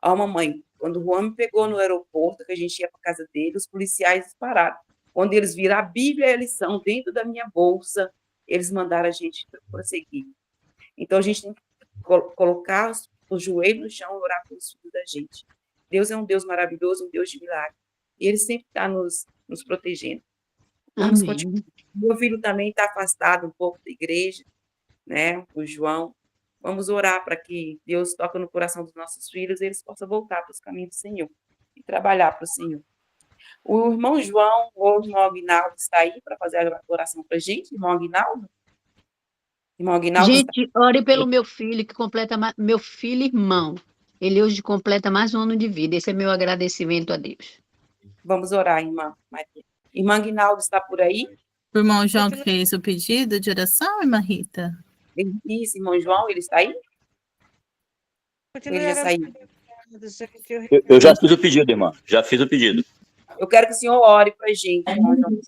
S10: Ó, mamãe, quando o Juan me pegou no aeroporto, que a gente ia para casa dele, os policiais pararam. Quando eles viram a Bíblia e a lição dentro da minha bolsa, eles mandaram a gente prosseguir. Então, a gente tem que colocar os joelhos no chão e orar pelos filhos da gente. Deus é um Deus maravilhoso, um Deus de milagre. E Ele sempre está nos protegendo. Vamos continuar. Meu filho também está afastado um pouco da igreja, né? O João. Vamos orar para que Deus toque no coração dos nossos filhos e eles possam voltar para os caminhos do Senhor e trabalhar para o Senhor. O irmão João ou o irmão Aguinaldo está aí para fazer a oração para a gente, irmão Aguinaldo? Irmão Aguinaldo
S1: Gente, ore pelo meu filho, que completa meu filho irmão. Ele hoje completa mais um ano de vida. Esse é meu agradecimento a Deus.
S10: Vamos orar, irmã Maria. Irmã Aguinaldo está por aí?
S2: O irmão João que fez o pedido de oração, irmã Rita?
S10: Isso, irmão João, ele está aí? Ele já saiu.
S12: Eu já fiz o pedido, irmã. Já fiz o pedido.
S10: Eu quero que o senhor ore para a gente, irmão João.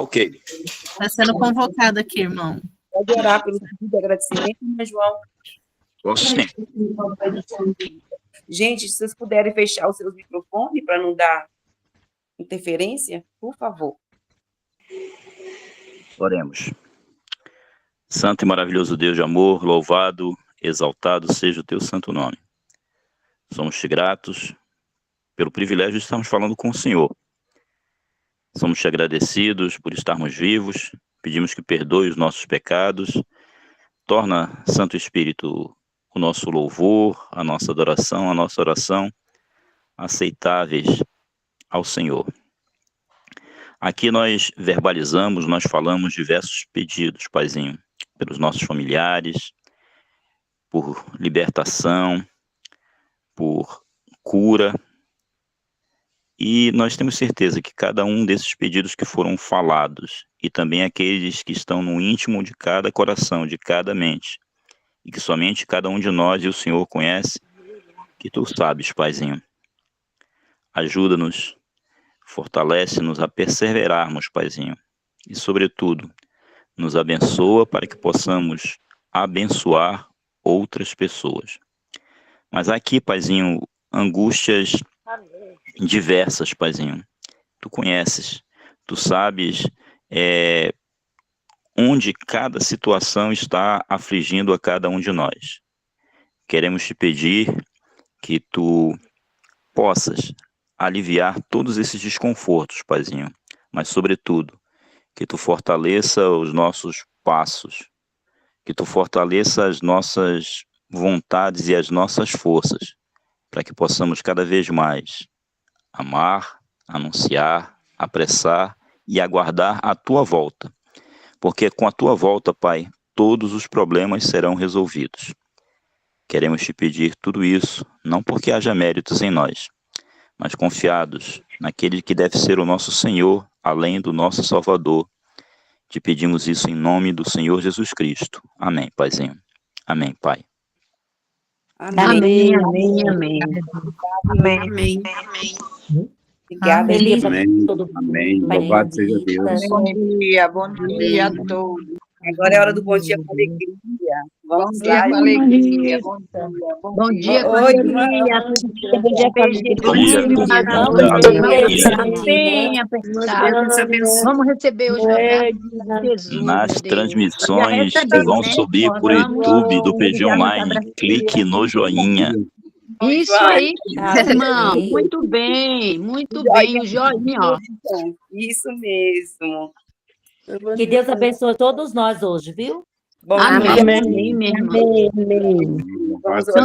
S12: Ok.
S2: Está sendo convocado aqui, irmão.
S10: Pode orar pelo pedido de agradecimento, irmão João.
S12: Posso sim.
S10: Gente, se vocês puderem fechar os seus microfones para não dar interferência, por favor.
S12: Oremos. Santo e maravilhoso Deus de amor, louvado, exaltado seja o teu santo nome. Somos-te gratos pelo privilégio de estarmos falando com o Senhor. Somos-te agradecidos por estarmos vivos, pedimos que perdoe os nossos pecados, torna, Santo Espírito, o nosso louvor, a nossa adoração, a nossa oração aceitáveis ao Senhor. Aqui nós verbalizamos, nós falamos diversos pedidos, Paizinho, pelos nossos familiares, por libertação, por cura. E nós temos certeza que cada um desses pedidos que foram falados, e também aqueles que estão no íntimo de cada coração, de cada mente, e que somente cada um de nós e o Senhor conhece, que tu sabes, Paizinho. Ajuda-nos, fortalece-nos a perseverarmos, Paizinho, e sobretudo, nos abençoa para que possamos abençoar outras pessoas. Mas aqui, Paizinho, angústias diversas, Paizinho. Tu conheces, tu sabes onde cada situação está afligindo a cada um de nós. Queremos te pedir que tu possas aliviar todos esses desconfortos, Paizinho, mas sobretudo, que tu fortaleça os nossos passos, que tu fortaleça as nossas vontades e as nossas forças, para que possamos cada vez mais amar, anunciar, apressar e aguardar a tua volta. Porque com a tua volta, Pai, todos os problemas serão resolvidos. Queremos te pedir tudo isso, não porque haja méritos em nós, mas confiados naquele que deve ser o nosso Senhor, além do nosso Salvador. Te pedimos isso em nome do Senhor Jesus Cristo. Amém, Paizinho. Amém, Pai.
S1: Amém, amém, amém.
S2: Amém.
S10: Obrigada.
S8: Feliz dia
S12: Amém.
S8: para todo mundo.
S12: Amém.
S8: Pai,
S12: Louvado seja Deus.
S14: Bom dia a todos.
S10: Agora é hora do bom dia com alegria. Vamos
S14: Bom dia
S10: lá.
S14: com alegria. Bom dia.
S1: Bom dia com
S10: Oi,
S1: alegria.
S8: Bom dia com
S1: Beijinho,
S12: Dia com
S1: abraço,
S12: muita
S1: irmão,
S12: alegria.
S1: bem apertado. Vamos receber hoje a graça de Jesus,
S12: Nas
S1: Deus. Já
S12: transmissões que
S1: recebemos,
S12: vão
S1: né?
S12: subir por
S1: Vamos
S12: YouTube do PG
S1: enviar nossa
S12: Online,
S1: abraço.
S12: clique no joinha.
S1: Isso aí, irmão. Muito bem, o joinha, ó.
S10: Isso mesmo.
S8: Que Deus abençoe todos nós hoje, viu?
S10: Bom
S1: Amém.
S10: dia.
S1: Amém, minha irmã.
S8: Amém.
S10: Vamos orar.